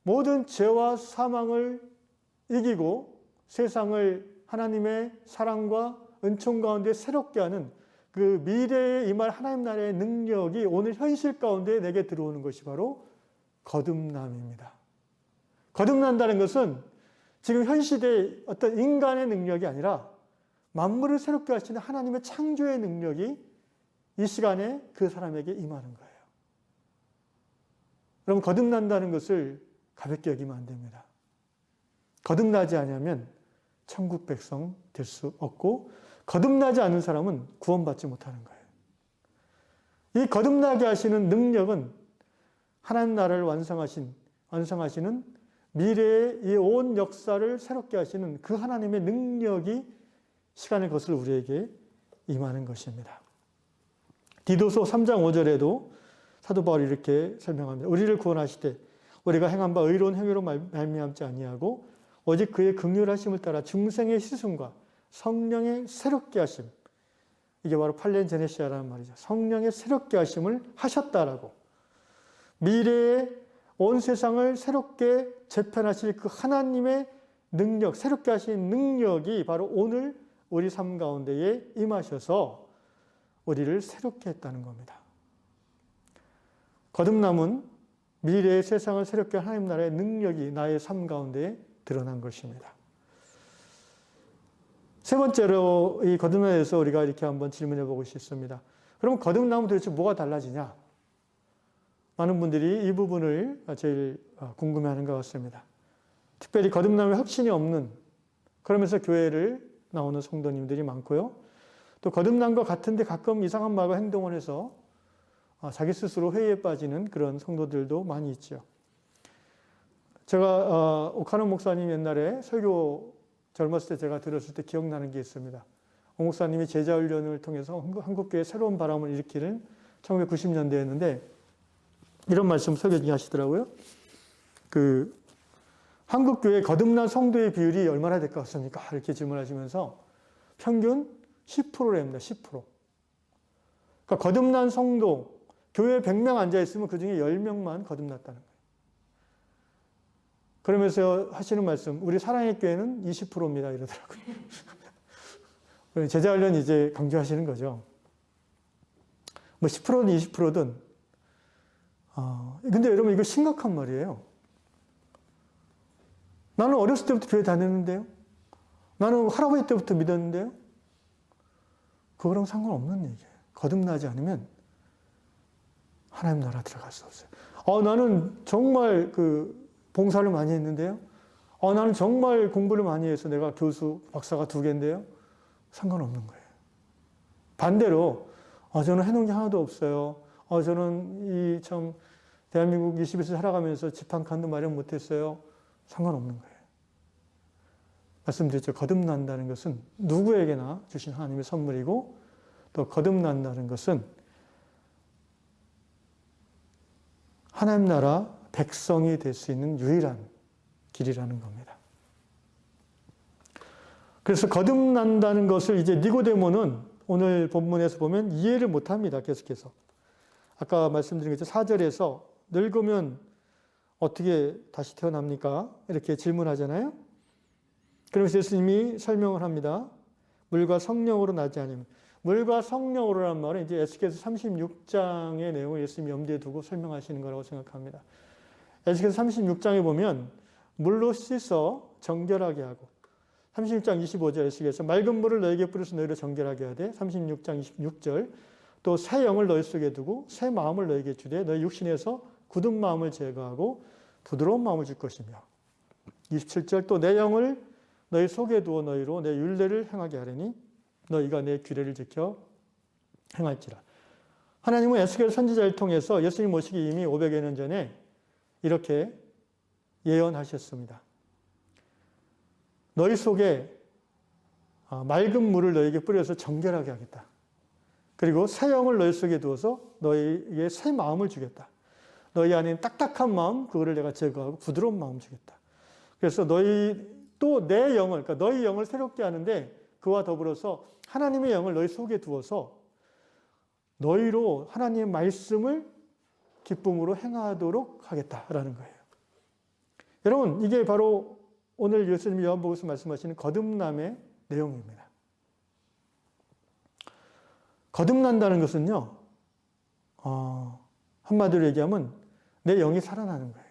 모든 죄와 사망을 이기고 세상을 하나님의 사랑과 은총 가운데 새롭게 하는 그 미래에 임할 하나님 나라의 능력이 오늘 현실 가운데 내게 들어오는 것이 바로 거듭남입니다. 거듭난다는 것은 지금 현 시대의 어떤 인간의 능력이 아니라 만물을 새롭게 하시는 하나님의 창조의 능력이 이 시간에 그 사람에게 임하는 거예요. 여러분, 거듭난다는 것을 가볍게 여기면 안 됩니다. 거듭나지 않으면 천국 백성 될 수 없고, 거듭나지 않은 사람은 구원받지 못하는 거예요. 이 거듭나게 하시는 능력은 하나님 나라를 완성하시는 미래의 이 온 역사를 새롭게 하시는 그 하나님의 능력이 시간을 거슬러 우리에게 임하는 것입니다. 디도서 3장 5절에도 사도 바울이 이렇게 설명합니다. 우리를 구원하시되 우리가 행한 바 의로운 행위로 말미암지 아니하고 오직 그의 긍휼하심을 따라 중생의 시승과 성령의 새롭게 하심, 이게 바로 팔렌제네시아라는 말이죠. 성령의 새롭게 하심을 하셨다라고. 미래의 온 세상을 새롭게 재편하실 그 하나님의 능력, 새롭게 하신 능력이 바로 오늘 우리 삶 가운데에 임하셔서 우리를 새롭게 했다는 겁니다. 거듭남은 미래의 세상을 새롭게 한 하나님 나라의 능력이 나의 삶 가운데에 드러난 것입니다. 세 번째로 이 거듭남에 대해서 우리가 이렇게 한번 질문해 보고 싶습니다. 그럼 거듭남은 도대체 뭐가 달라지냐? 많은 분들이 이 부분을 제일 궁금해하는 것 같습니다. 특별히 거듭남의 확신이 없는, 그러면서 교회를 나오는 성도님들이 많고요. 또 거듭남과 같은데 가끔 이상한 말과 행동을 해서 자기 스스로 회의에 빠지는 그런 성도들도 많이 있죠. 제가 오카노 목사님 옛날에 설교 젊었을 때 제가 들었을 때 기억나는 게 있습니다. 오 목사님이 제자훈련을 통해서 한국교회에 새로운 바람을 일으키는 1990년대였는데 이런 말씀 설교 중에 하시더라고요. 한국교회 거듭난 성도의 비율이 얼마나 될 것 같습니까? 이렇게 질문하시면서 평균 10%랍니다. 10%. 그러니까 거듭난 성도, 교회에 100명 앉아있으면 그 중에 10명만 거듭났다는 거예요. 그러면서 하시는 말씀, 우리 사랑의 교회는 20%입니다. 이러더라고요. 제자훈련 이제 강조하시는 거죠. 뭐 10%든 20%든. 근데 여러분, 이거 심각한 말이에요. 나는 어렸을 때부터 교회 다녔는데요. 나는 할아버지 때부터 믿었는데요. 그거랑 상관없는 얘기예요. 거듭나지 않으면 하나님 나라 들어갈 수 없어요. 나는 정말 봉사를 많이 했는데요. 나는 정말 공부를 많이 해서 내가 교수, 박사가 2개인데요. 상관없는 거예요. 반대로, 저는 해놓은 게 하나도 없어요. 저는 대한민국 20에서 살아가면서 집 한 칸도 마련 못했어요. 상관없는 거예요. 말씀드렸죠. 거듭난다는 것은 누구에게나 주신 하나님의 선물이고, 또 거듭난다는 것은 하나님 나라 백성이 될 수 있는 유일한 길이라는 겁니다. 그래서 거듭난다는 것을 이제 니고데모는 오늘 본문에서 보면 이해를 못합니다. 계속해서. 아까 말씀드린 것처럼 4절에서 늙으면 어떻게 다시 태어납니까? 이렇게 질문하잖아요. 그러면서 예수님이 설명을 합니다. 물과 성령으로 나지 않으면. 물과 성령으로란 말은 이제 에스겔서 36장의 내용을 예수님이 염두에 두고 설명하시는 거라고 생각합니다. 에스겔서 36장에 보면 물로 씻어 정결하게 하고 36장 25절 에스겔서 맑은 물을 너에게 뿌려서 너희를 정결하게 하되 36장 26절 또 새 영을 너희 속에 두고 새 마음을 너에게 주되 너희 육신에서 굳은 마음을 제거하고 부드러운 마음을 줄 것이며 27절 또 내 영을 너희 속에 두어 너희로 내 율례를 행하게 하리니 너희가 내 규례를 지켜 행할지라. 하나님은 에스겔 선지자를 통해서 예수님 모시기 이미 500여 년 전에 이렇게 예언하셨습니다. 너희 속에 맑은 물을 너희에게 뿌려서 정결하게 하겠다. 그리고 새 영을 너희 속에 두어서 너희에게 새 마음을 주겠다. 너희 안에 딱딱한 마음, 그거를 내가 제거하고 부드러운 마음 주겠다. 그래서 너희 또 내 영을, 그러니까 너희 영을 새롭게 하는데 그와 더불어서 하나님의 영을 너희 속에 두어서 너희로 하나님의 말씀을 기쁨으로 행하도록 하겠다라는 거예요. 여러분, 이게 바로 오늘 예수님이 요한복음에서 말씀하시는 거듭남의 내용입니다. 거듭난다는 것은요, 한마디로 얘기하면 내 영이 살아나는 거예요.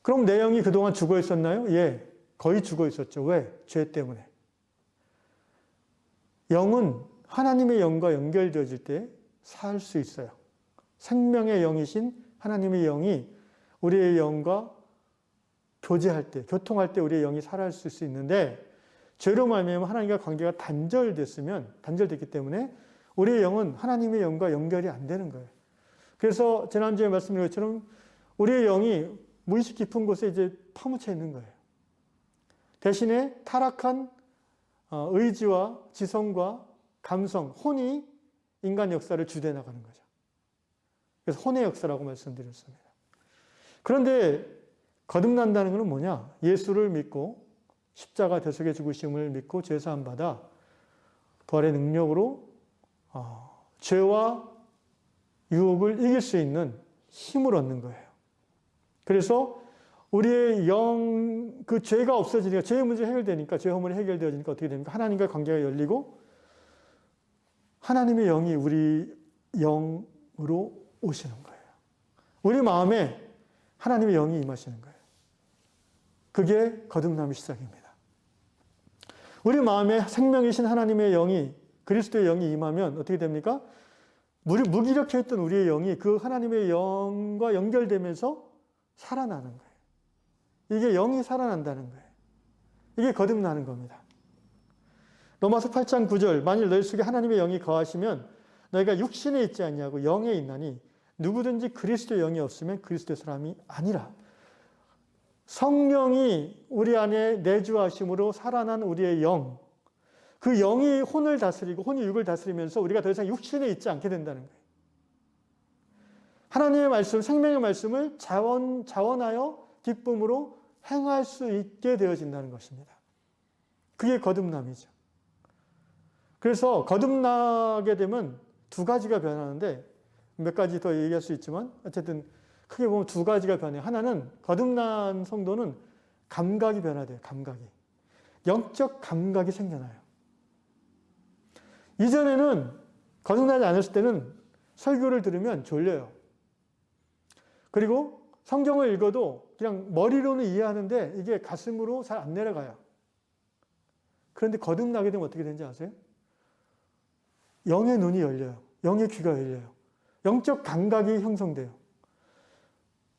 그럼 내 영이 그동안 죽어 있었나요? 예, 거의 죽어 있었죠. 왜? 죄 때문에. 영은 하나님의 영과 연결되어질 때 살 수 있어요. 생명의 영이신 하나님의 영이 우리의 영과 교제할 때, 교통할 때 우리의 영이 살아날 수 있는데 죄로 말미암아 하나님과 관계가 단절됐기 때문에 우리의 영은 하나님의 영과 연결이 안 되는 거예요. 그래서 지난주에 말씀드린 것처럼 우리의 영이 무의식 깊은 곳에 이제 파묻혀 있는 거예요. 대신에 타락한 의지와 지성과 감성, 혼이 인간 역사를 주도해 나가는 거죠. 그래서 혼의 역사라고 말씀드렸습니다. 그런데 거듭난다는 것은 뭐냐? 예수를 믿고 십자가 대속의 죽으심을 믿고 죄사함 받아 부활의 능력으로 죄와 유혹을 이길 수 있는 힘을 얻는 거예요. 그래서 우리의 영, 그 죄가 없어지니까, 죄의 문제 해결되니까, 죄 허물이 해결되어지니까 어떻게 됩니까? 하나님과 관계가 열리고 하나님의 영이 우리 영으로 오시는 거예요. 우리 마음에 하나님의 영이 임하시는 거예요. 그게 거듭남의 시작입니다. 우리 마음에 생명이신 하나님의 영이, 그리스도의 영이 임하면 어떻게 됩니까? 무기력해 있던 우리의 영이 그 하나님의 영과 연결되면서 살아나는 거예요. 이게 영이 살아난다는 거예요. 이게 거듭나는 겁니다. 로마서 8장 9절 만일 너희 속에 하나님의 영이 거하시면 너희가 육신에 있지 아니하고 영에 있나니 누구든지 그리스도의 영이 없으면 그리스도의 사람이 아니라. 성령이 우리 안에 내주하심으로 살아난 우리의 영, 그 영이 혼을 다스리고 혼이 육을 다스리면서 우리가 더 이상 육신에 있지 않게 된다는 거예요. 하나님의 말씀, 생명의 말씀을 자원하여 기쁨으로 행할 수 있게 되어진다는 것입니다. 그게 거듭남이죠. 그래서 거듭나게 되면 두 가지가 변하는데 몇 가지 더 얘기할 수 있지만 어쨌든 크게 보면 두 가지가 변해요. 하나는 거듭난 성도는 감각이 변화돼요. 감각이. 영적 감각이 생겨나요. 이전에는 거듭나지 않았을 때는 설교를 들으면 졸려요. 그리고 성경을 읽어도 그냥 머리로는 이해하는데 이게 가슴으로 잘 안 내려가요. 그런데 거듭나게 되면 어떻게 되는지 아세요? 영의 눈이 열려요. 영의 귀가 열려요. 영적 감각이 형성돼요.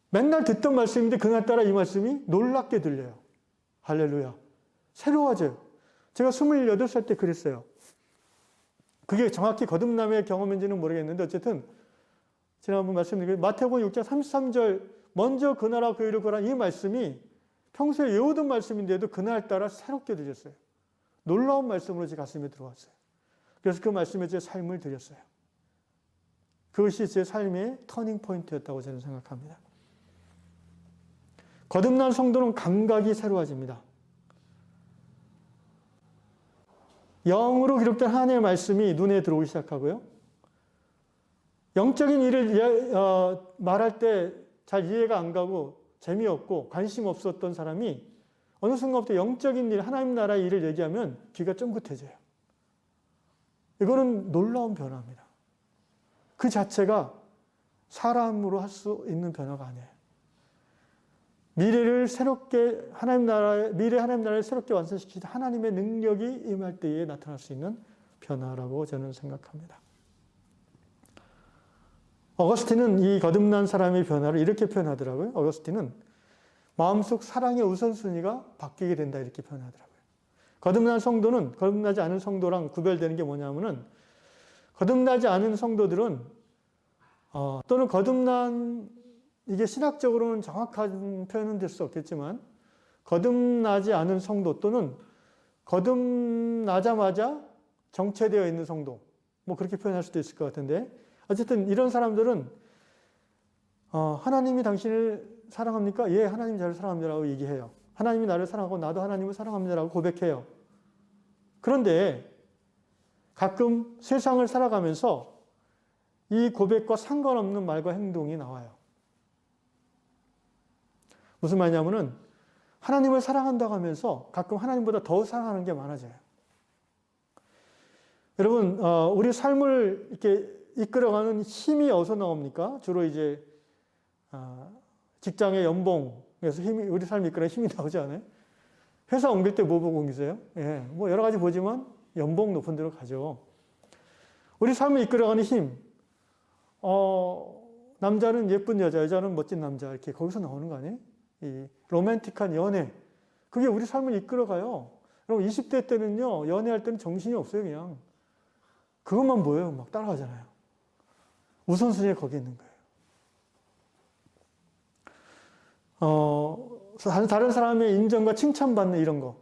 맨날 듣던 말씀인데 그날따라 이 말씀이 놀랍게 들려요. 할렐루야. 새로워져요. 제가 28살 때 그랬어요. 그게 정확히 거듭남의 경험인지는 모르겠는데 어쨌든 지난번 말씀드린 마태복음 6장 33절 먼저 그 나라 그 의를 구하라 이 말씀이 평소에 외우던 말씀인데도 그날따라 새롭게 들렸어요. 놀라운 말씀으로 제 가슴에 들어왔어요. 그래서 그 말씀에 제 삶을 드렸어요. 그것이 제 삶의 터닝 포인트였다고 저는 생각합니다. 거듭난 성도는 감각이 새로워집니다. 영으로 기록된 하나님의 말씀이 눈에 들어오기 시작하고요. 영적인 일을 말할 때 잘 이해가 안 가고 재미없고 관심 없었던 사람이 어느 순간부터 영적인 일, 하나님 나라의 일을 얘기하면 귀가 쫑긋해져요. 이거는 놀라운 변화입니다. 그 자체가 사람으로 할 수 있는 변화가 아니에요. 미래 하나님 나라를 새롭게 완성시키는 하나님의 능력이 임할 때에 나타날 수 있는 변화라고 저는 생각합니다. 어거스틴은 이 거듭난 사람의 변화를 이렇게 표현하더라고요. 어거스틴은 마음속 사랑의 우선순위가 바뀌게 된다 이렇게 표현하더라고요. 거듭난 성도는 거듭나지 않은 성도랑 구별되는 게 뭐냐면은 거듭나지 않은 성도들은 또는 거듭난 이게 신학적으로는 정확한 표현은 될 수 없겠지만 거듭나지 않은 성도 또는 거듭나자마자 정체되어 있는 성도 뭐 그렇게 표현할 수도 있을 것 같은데 어쨌든 이런 사람들은 하나님이 당신을 사랑합니까? 예, 하나님이 저를 사랑합니다라고 얘기해요. 하나님이 나를 사랑하고 나도 하나님을 사랑합니다라고 고백해요. 그런데 가끔 세상을 살아가면서 이 고백과 상관없는 말과 행동이 나와요. 무슨 말이냐면은 하나님을 사랑한다고 하면서 가끔 하나님보다 더 사랑하는 게 많아져요. 여러분, 우리 삶을 이렇게 이끌어가는 힘이 어디서 나옵니까? 주로 이제 직장의 연봉에서 우리 삶을 이끌어가는 힘이 나오지 않아요? 회사 옮길 때 뭐 보고 옮기세요? 예, 뭐 여러 가지 보지만 연봉 높은 데로 가죠. 우리 삶을 이끌어가는 힘, 남자는 예쁜 여자, 여자는 멋진 남자 이렇게 거기서 나오는 거 아니에요? 이 로맨틱한 연애, 그게 우리 삶을 이끌어가요. 여러분 20대 때는요, 연애할 때는 정신이 없어요. 그냥 그것만 보여요. 막 따라가잖아요. 우선순위가 거기 있는 거예요. 다른 사람의 인정과 칭찬받는 이런 거,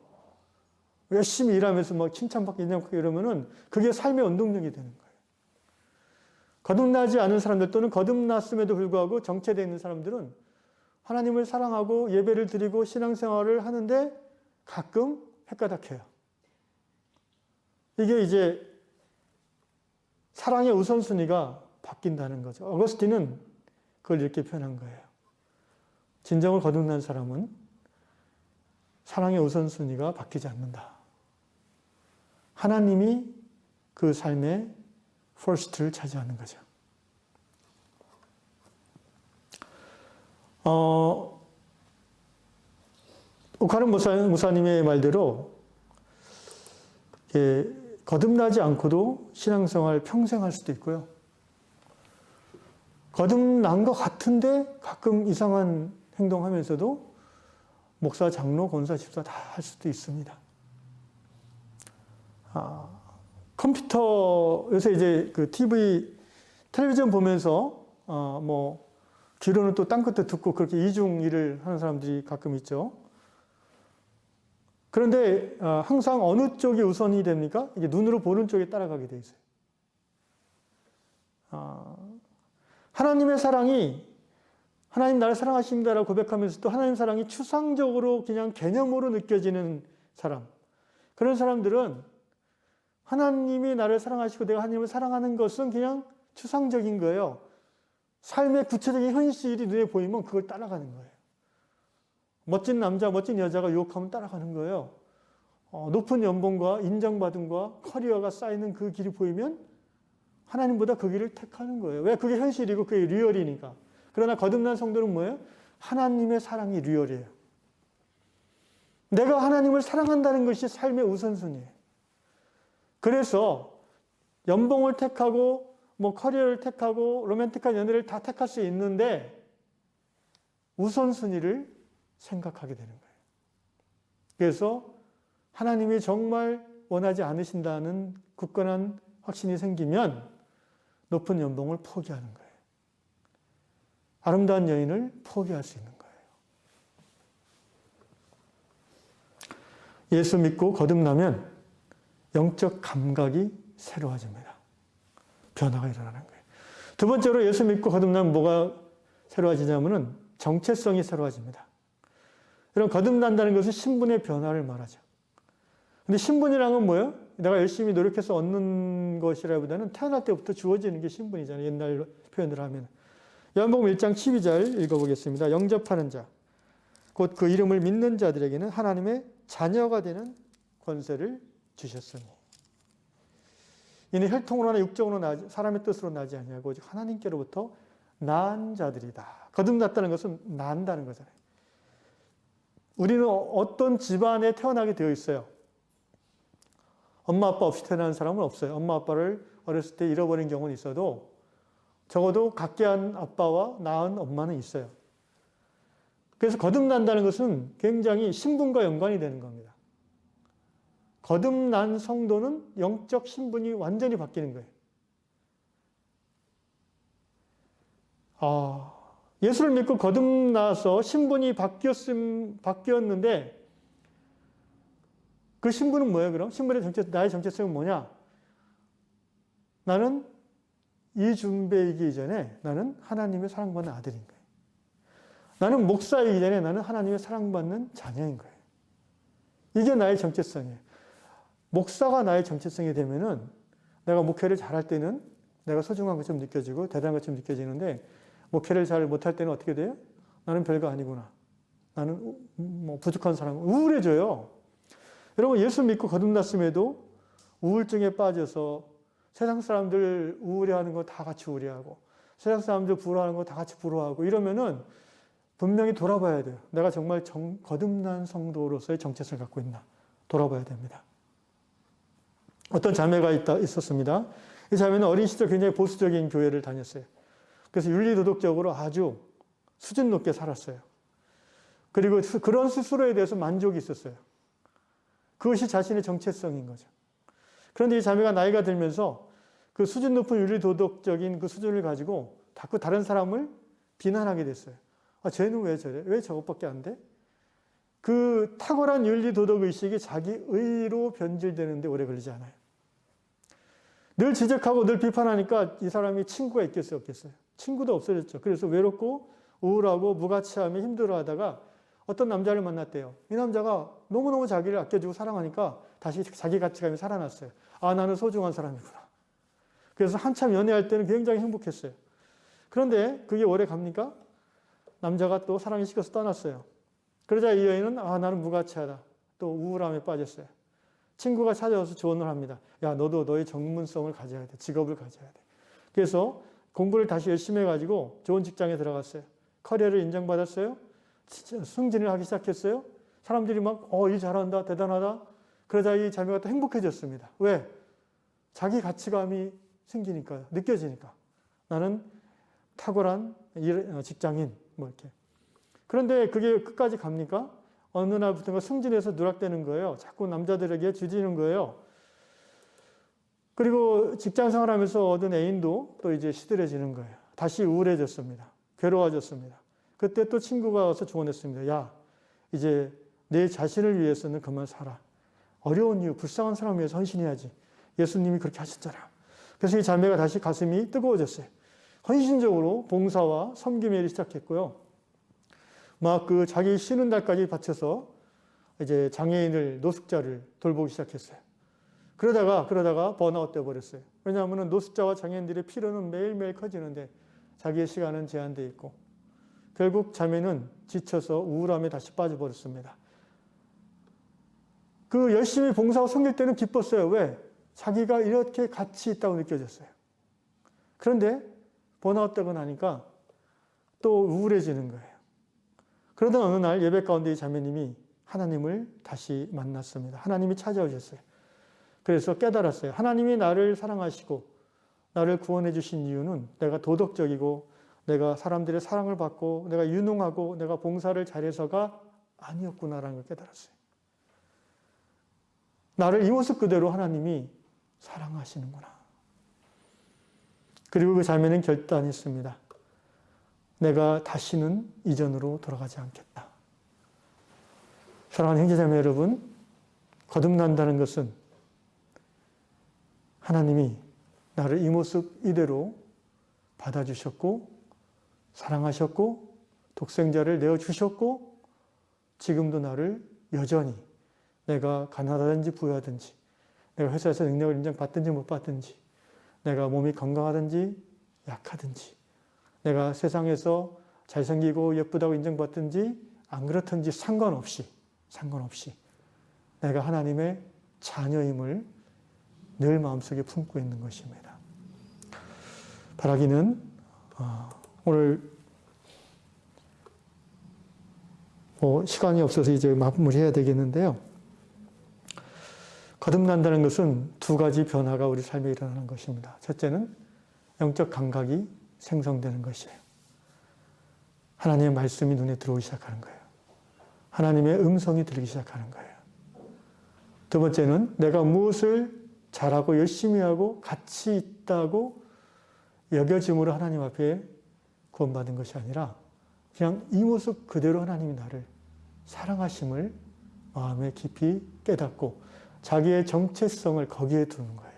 열심히 일하면서 막 칭찬받고 인정받고 이러면은 그게 삶의 원동력이 되는 거예요. 거듭나지 않은 사람들 또는 거듭났음에도 불구하고 정체되어 있는 사람들은 하나님을 사랑하고 예배를 드리고 신앙생활을 하는데 가끔 헷가닥해요. 이게 이제 사랑의 우선순위가 바뀐다는 거죠. 어거스틴은 그걸 이렇게 표현한 거예요. 진정으로 거듭난 사람은 사랑의 우선순위가 바뀌지 않는다. 하나님이 그 삶의 first를 차지하는 거죠. 오카른 목사님의 말대로 거듭나지 않고도 신앙생활 평생 할 수도 있고요. 거듭난 것 같은데 가끔 이상한 행동하면서도 목사, 장로, 권사, 집사 다 할 수도 있습니다. 컴퓨터 요새 이제 그 텔레비전 보면서 뭐 귀로는 또 딴 것도 듣고 그렇게 이중 일을 하는 사람들이 가끔 있죠. 그런데 항상 어느 쪽이 우선이 됩니까? 이게 눈으로 보는 쪽에 따라가게 돼 있어요. 하나님의 사랑이 하나님 나를 사랑하십니다라고 고백하면서 또 하나님 사랑이 추상적으로 그냥 개념으로 느껴지는 사람, 그런 사람들은 하나님이 나를 사랑하시고 내가 하나님을 사랑하는 것은 그냥 추상적인 거예요. 삶의 구체적인 현실이 눈에 보이면 그걸 따라가는 거예요. 멋진 남자, 멋진 여자가 유혹하면 따라가는 거예요. 높은 연봉과 인정받음과 커리어가 쌓이는 그 길이 보이면 하나님보다 그 길을 택하는 거예요. 왜? 그게 현실이고 그게 리얼이니까. 그러나 거듭난 성도는 뭐예요? 하나님의 사랑이 리얼이에요. 내가 하나님을 사랑한다는 것이 삶의 우선순위예요. 그래서 연봉을 택하고 뭐 커리어를 택하고 로맨틱한 연애를 다 택할 수 있는데 우선순위를 생각하게 되는 거예요. 그래서 하나님이 정말 원하지 않으신다는 굳건한 확신이 생기면 높은 연봉을 포기하는 거예요. 아름다운 여인을 포기할 수 있는 거예요. 예수 믿고 거듭나면 영적 감각이 새로워집니다. 변화가 일어나는 거예요. 두 번째로 예수 믿고 거듭나면 뭐가 새로워지냐면은 정체성이 새로워집니다. 여러분, 거듭난다는 것은 신분의 변화를 말하죠. 근데 신분이란 건 뭐예요? 내가 열심히 노력해서 얻는 것이라기보다는 태어날 때부터 주어지는 게 신분이잖아요. 옛날 표현으로 하면. 요한복음 1장 12절 읽어보겠습니다. 영접하는 자. 곧 그 이름을 믿는 자들에게는 하나님의 자녀가 되는 권세를 주셨으니 이는 혈통으로나 육정으로 나지 사람의 뜻으로 나지 아니하고 오직 하나님께로부터 난 자들이다. 거듭났다는 것은 난다는 거잖아요. 우리는 어떤 집안에 태어나게 되어 있어요. 엄마 아빠 없이 태어난 사람은 없어요. 엄마 아빠를 어렸을 때 잃어버린 경우는 있어도 적어도 각계한 아빠와 낳은 엄마는 있어요. 그래서 거듭난다는 것은 굉장히 신분과 연관이 되는 겁니다. 거듭난 성도는 영적 신분이 완전히 바뀌는 거예요. 예수를 믿고 거듭나서 신분이 바뀌었는데 그 신분은 뭐예요, 그럼? 나의 정체성은 뭐냐? 나는 이 준비이기 전에 나는 하나님의 사랑받는 아들인 거예요. 나는 목사이기 전에 나는 하나님의 사랑받는 자녀인 거예요. 이게 나의 정체성이에요. 목사가 나의 정체성이 되면은 내가 목회를 잘할 때는 내가 소중한 것처럼 느껴지고 대단한 것처럼 느껴지는데 목회를 잘 못할 때는 어떻게 돼요? 나는 별거 아니구나. 나는 뭐 부족한 사람, 우울해져요. 여러분 예수 믿고 거듭났음에도 우울증에 빠져서 세상 사람들 우울해하는 거 다 같이 우울해하고 세상 사람들 부러워하는 거 다 같이 부러워하고 이러면은 분명히 돌아봐야 돼요. 내가 정말 거듭난 성도로서의 정체성을 갖고 있나 돌아봐야 됩니다. 어떤 자매가 있었습니다. 이 자매는 어린 시절 굉장히 보수적인 교회를 다녔어요. 그래서 윤리도덕적으로 아주 수준 높게 살았어요. 그리고 그런 스스로에 대해서 만족이 있었어요. 그것이 자신의 정체성인 거죠. 그런데 이 자매가 나이가 들면서 그 수준 높은 윤리도덕적인 그 수준을 가지고 자꾸 다른 사람을 비난하게 됐어요. 쟤는 왜 저래? 왜 저것밖에 안 돼? 그 탁월한 윤리도덕의식이 자기 의로 변질되는데 오래 걸리지 않아요. 늘 지적하고 늘 비판하니까 이 사람이 친구가 있겠어요? 없겠어요? 친구도 없어졌죠. 그래서 외롭고 우울하고 무가치하며 힘들어하다가 어떤 남자를 만났대요. 이 남자가 너무너무 자기를 아껴주고 사랑하니까 다시 자기 가치감이 살아났어요. 나는 소중한 사람이구나. 그래서 한참 연애할 때는 굉장히 행복했어요. 그런데 그게 오래 갑니까? 남자가 또 사랑이 식어서 떠났어요. 그러자 이 여인은 나는 무가치하다. 또 우울함에 빠졌어요. 친구가 찾아와서 조언을 합니다. 야, 너도 너의 전문성을 가져야 돼. 직업을 가져야 돼. 그래서 공부를 다시 열심히 해가지고 좋은 직장에 들어갔어요. 커리어를 인정받았어요. 승진을 하기 시작했어요. 사람들이 막 일 잘한다. 대단하다. 그러자 이 자매가 또 행복해졌습니다. 왜? 자기 가치감이 생기니까요. 느껴지니까. 나는 탁월한 직장인 뭐 이렇게. 그런데 그게 끝까지 갑니까? 어느 날부터가 승진해서 누락되는 거예요. 자꾸 남자들에게 주지는 거예요. 그리고 직장 생활하면서 얻은 애인도 또 이제 시들해지는 거예요. 다시 우울해졌습니다. 괴로워졌습니다. 그때 또 친구가 와서 조언했습니다. 야, 이제 내 자신을 위해서는 그만 살아. 어려운 이유, 불쌍한 사람 위해서 헌신해야지. 예수님이 그렇게 하셨잖아. 그래서 이 자매가 다시 가슴이 뜨거워졌어요. 헌신적으로 봉사와 섬김에 일을 시작했고요. 막 그 자기 쉬는 날까지 바쳐서 이제 장애인을, 노숙자를 돌보기 시작했어요. 그러다가 번아웃 돼버렸어요. 왜냐하면 노숙자와 장애인들의 필요는 매일매일 커지는데 자기의 시간은 제한되어 있고 결국 자매는 지쳐서 우울함에 다시 빠져버렸습니다. 그 열심히 봉사하고 섬길 때는 기뻤어요. 왜? 자기가 이렇게 가치 있다고 느껴졌어요. 그런데 번아웃 되고 나니까 또 우울해지는 거예요. 그러던 어느 날 예배 가운데 이 자매님이 하나님을 다시 만났습니다. 하나님이 찾아오셨어요. 그래서 깨달았어요. 하나님이 나를 사랑하시고 나를 구원해 주신 이유는 내가 도덕적이고 내가 사람들의 사랑을 받고 내가 유능하고 내가 봉사를 잘해서가 아니었구나라는 걸 깨달았어요. 나를 이 모습 그대로 하나님이 사랑하시는구나. 그리고 그 자매는 결단했습니다. 내가 다시는 이전으로 돌아가지 않겠다. 사랑하는 형제자매 여러분, 거듭난다는 것은 하나님이 나를 이 모습 이대로 받아주셨고 사랑하셨고 독생자를 내어주셨고 지금도 나를 여전히 내가 가난하든지 부유하든지 내가 회사에서 능력을 인정받든지 못 받든지 내가 몸이 건강하든지 약하든지 내가 세상에서 잘생기고 예쁘다고 인정받든지 안 그렇든지 상관없이 내가 하나님의 자녀임을 늘 마음속에 품고 있는 것입니다. 바라기는 오늘 시간이 없어서 이제 마무리해야 되겠는데요. 거듭난다는 것은 두 가지 변화가 우리 삶에 일어나는 것입니다. 첫째는 영적 감각이 생성되는 것이에요. 하나님의 말씀이 눈에 들어오기 시작하는 거예요. 하나님의 음성이 들리기 시작하는 거예요. 두 번째는 내가 무엇을 잘하고 열심히 하고 가치 있다고 여겨짐으로 하나님 앞에 구원받은 것이 아니라 그냥 이 모습 그대로 하나님이 나를 사랑하심을 마음에 깊이 깨닫고 자기의 정체성을 거기에 두는 거예요.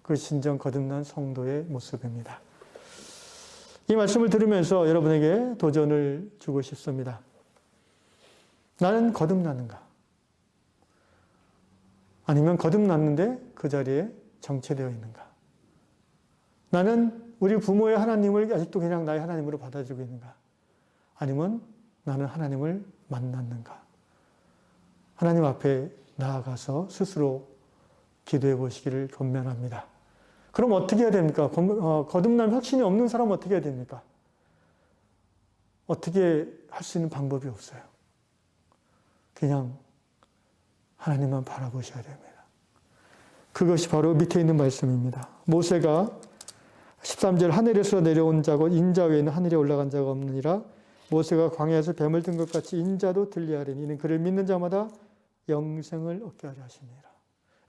그 진정 거듭난 성도의 모습입니다. 이 말씀을 들으면서 여러분에게 도전을 주고 싶습니다. 나는 거듭났는가? 아니면 거듭났는데 그 자리에 정체되어 있는가? 나는 우리 부모의 하나님을 아직도 그냥 나의 하나님으로 받아주고 있는가? 아니면 나는 하나님을 만났는가? 하나님 앞에 나아가서 스스로 기도해 보시기를 권면합니다. 그럼 어떻게 해야 됩니까? 거듭남 확신이 없는 사람은 어떻게 해야 됩니까? 어떻게 할 수 있는 방법이 없어요. 그냥 하나님만 바라보셔야 됩니다. 그것이 바로 밑에 있는 말씀입니다. 모세가 13절 하늘에서 내려온 자고 인자 외에는 하늘에 올라간 자가 없느니라. 모세가 광야에서 뱀을 든 것 같이 인자도 들리하리니 이는 그를 믿는 자마다 영생을 얻게 하려 하십니다.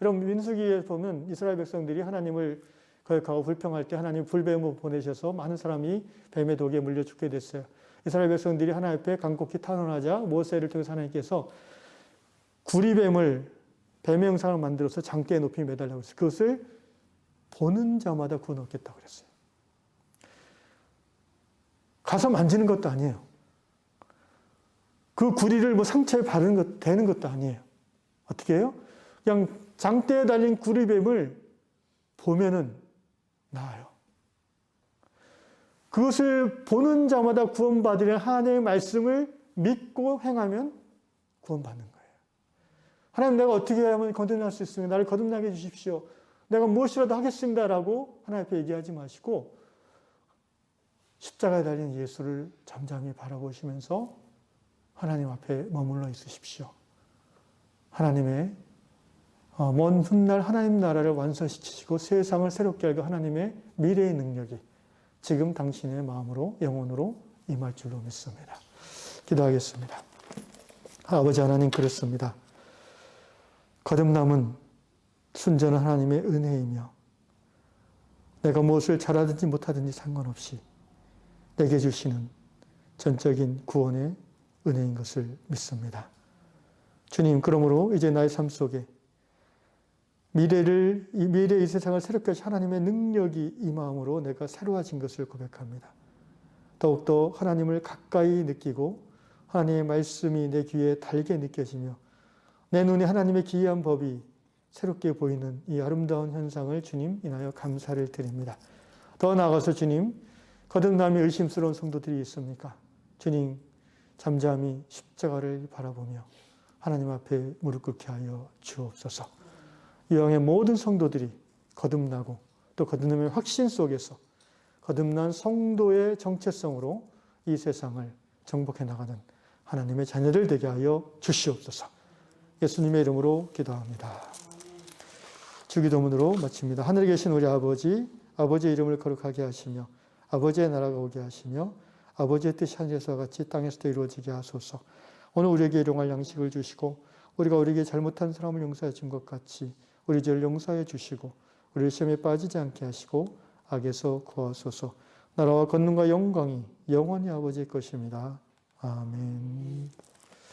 여러분 민수기에 보면 이스라엘 백성들이 하나님을 거역하고 불평할 때 하나님 불뱀을 보내셔서 많은 사람이 뱀의 독에 물려 죽게 됐어요. 이스라엘 백성들이 하나님 앞에 간곡히 탄원하자 모세를 통해서 하나님께서 구리뱀을 뱀의 형상을 만들어서 장대에 높이 매달라고 했어요. 그것을 보는 자마다 구원 얻겠다고 그랬어요. 가서 만지는 것도 아니에요. 그 구리를 뭐 상처에 바르는 것, 대는 것도 아니에요. 어떻게 해요? 그냥 장대에 달린 구리뱀을 보면은 나아요. 그것을 보는 자마다 구원받으려 하나님의 말씀을 믿고 행하면 구원받는 거예요. 하나님 내가 어떻게 하면 거듭날 수 있습니까? 나를 거듭나게 해주십시오. 내가 무엇이라도 하겠습니다라고 하나님 앞에 얘기하지 마시고 십자가에 달린 예수를 잠잠히 바라보시면서 하나님 앞에 머물러 있으십시오. 하나님의 먼 훗날 하나님 나라를 완성시키시고 세상을 새롭게 알고 하나님의 미래의 능력이 지금 당신의 마음으로 영혼으로 임할 줄로 믿습니다. 기도하겠습니다. 아버지 하나님 그렇습니다. 거듭남은 순전한 하나님의 은혜이며 내가 무엇을 잘하든지 못하든지 상관없이 내게 주시는 전적인 구원의 은혜인 것을 믿습니다. 주님, 그러므로 이제 나의 삶 속에 미래의 이 세상을 새롭게 하신 하나님의 능력이 이 마음으로 내가 새로워진 것을 고백합니다. 더욱더 하나님을 가까이 느끼고 하나님의 말씀이 내 귀에 달게 느껴지며 내 눈에 하나님의 기이한 법이 새롭게 보이는 이 아름다운 현상을 주님 인하여 감사를 드립니다. 더 나아가서 주님, 거듭남이 의심스러운 성도들이 있습니까? 주님, 잠잠히 십자가를 바라보며 하나님 앞에 무릎 꿇게 하여 주옵소서. 이왕의 모든 성도들이 거듭나고 또 거듭남의 확신 속에서 거듭난 성도의 정체성으로 이 세상을 정복해 나가는 하나님의 자녀들 되게 하여 주시옵소서. 예수님의 이름으로 기도합니다. 주기도문으로 마칩니다. 하늘에 계신 우리 아버지, 아버지의 이름을 거룩하게 하시며 아버지의 나라가 오게 하시며 아버지의 뜻이 하늘에서와 같이 땅에서도 이루어지게 하소서. 오늘 우리에게 일용할 양식을 주시고 우리가 우리에게 잘못한 사람을 용서해 준 것 같이 우리 죄를 용서해 주시고 우리를 시험에 빠지지 않게 하시고 악에서 구하소서. 나라와 권능과 영광이 영원히 아버지의 것입니다. 아멘.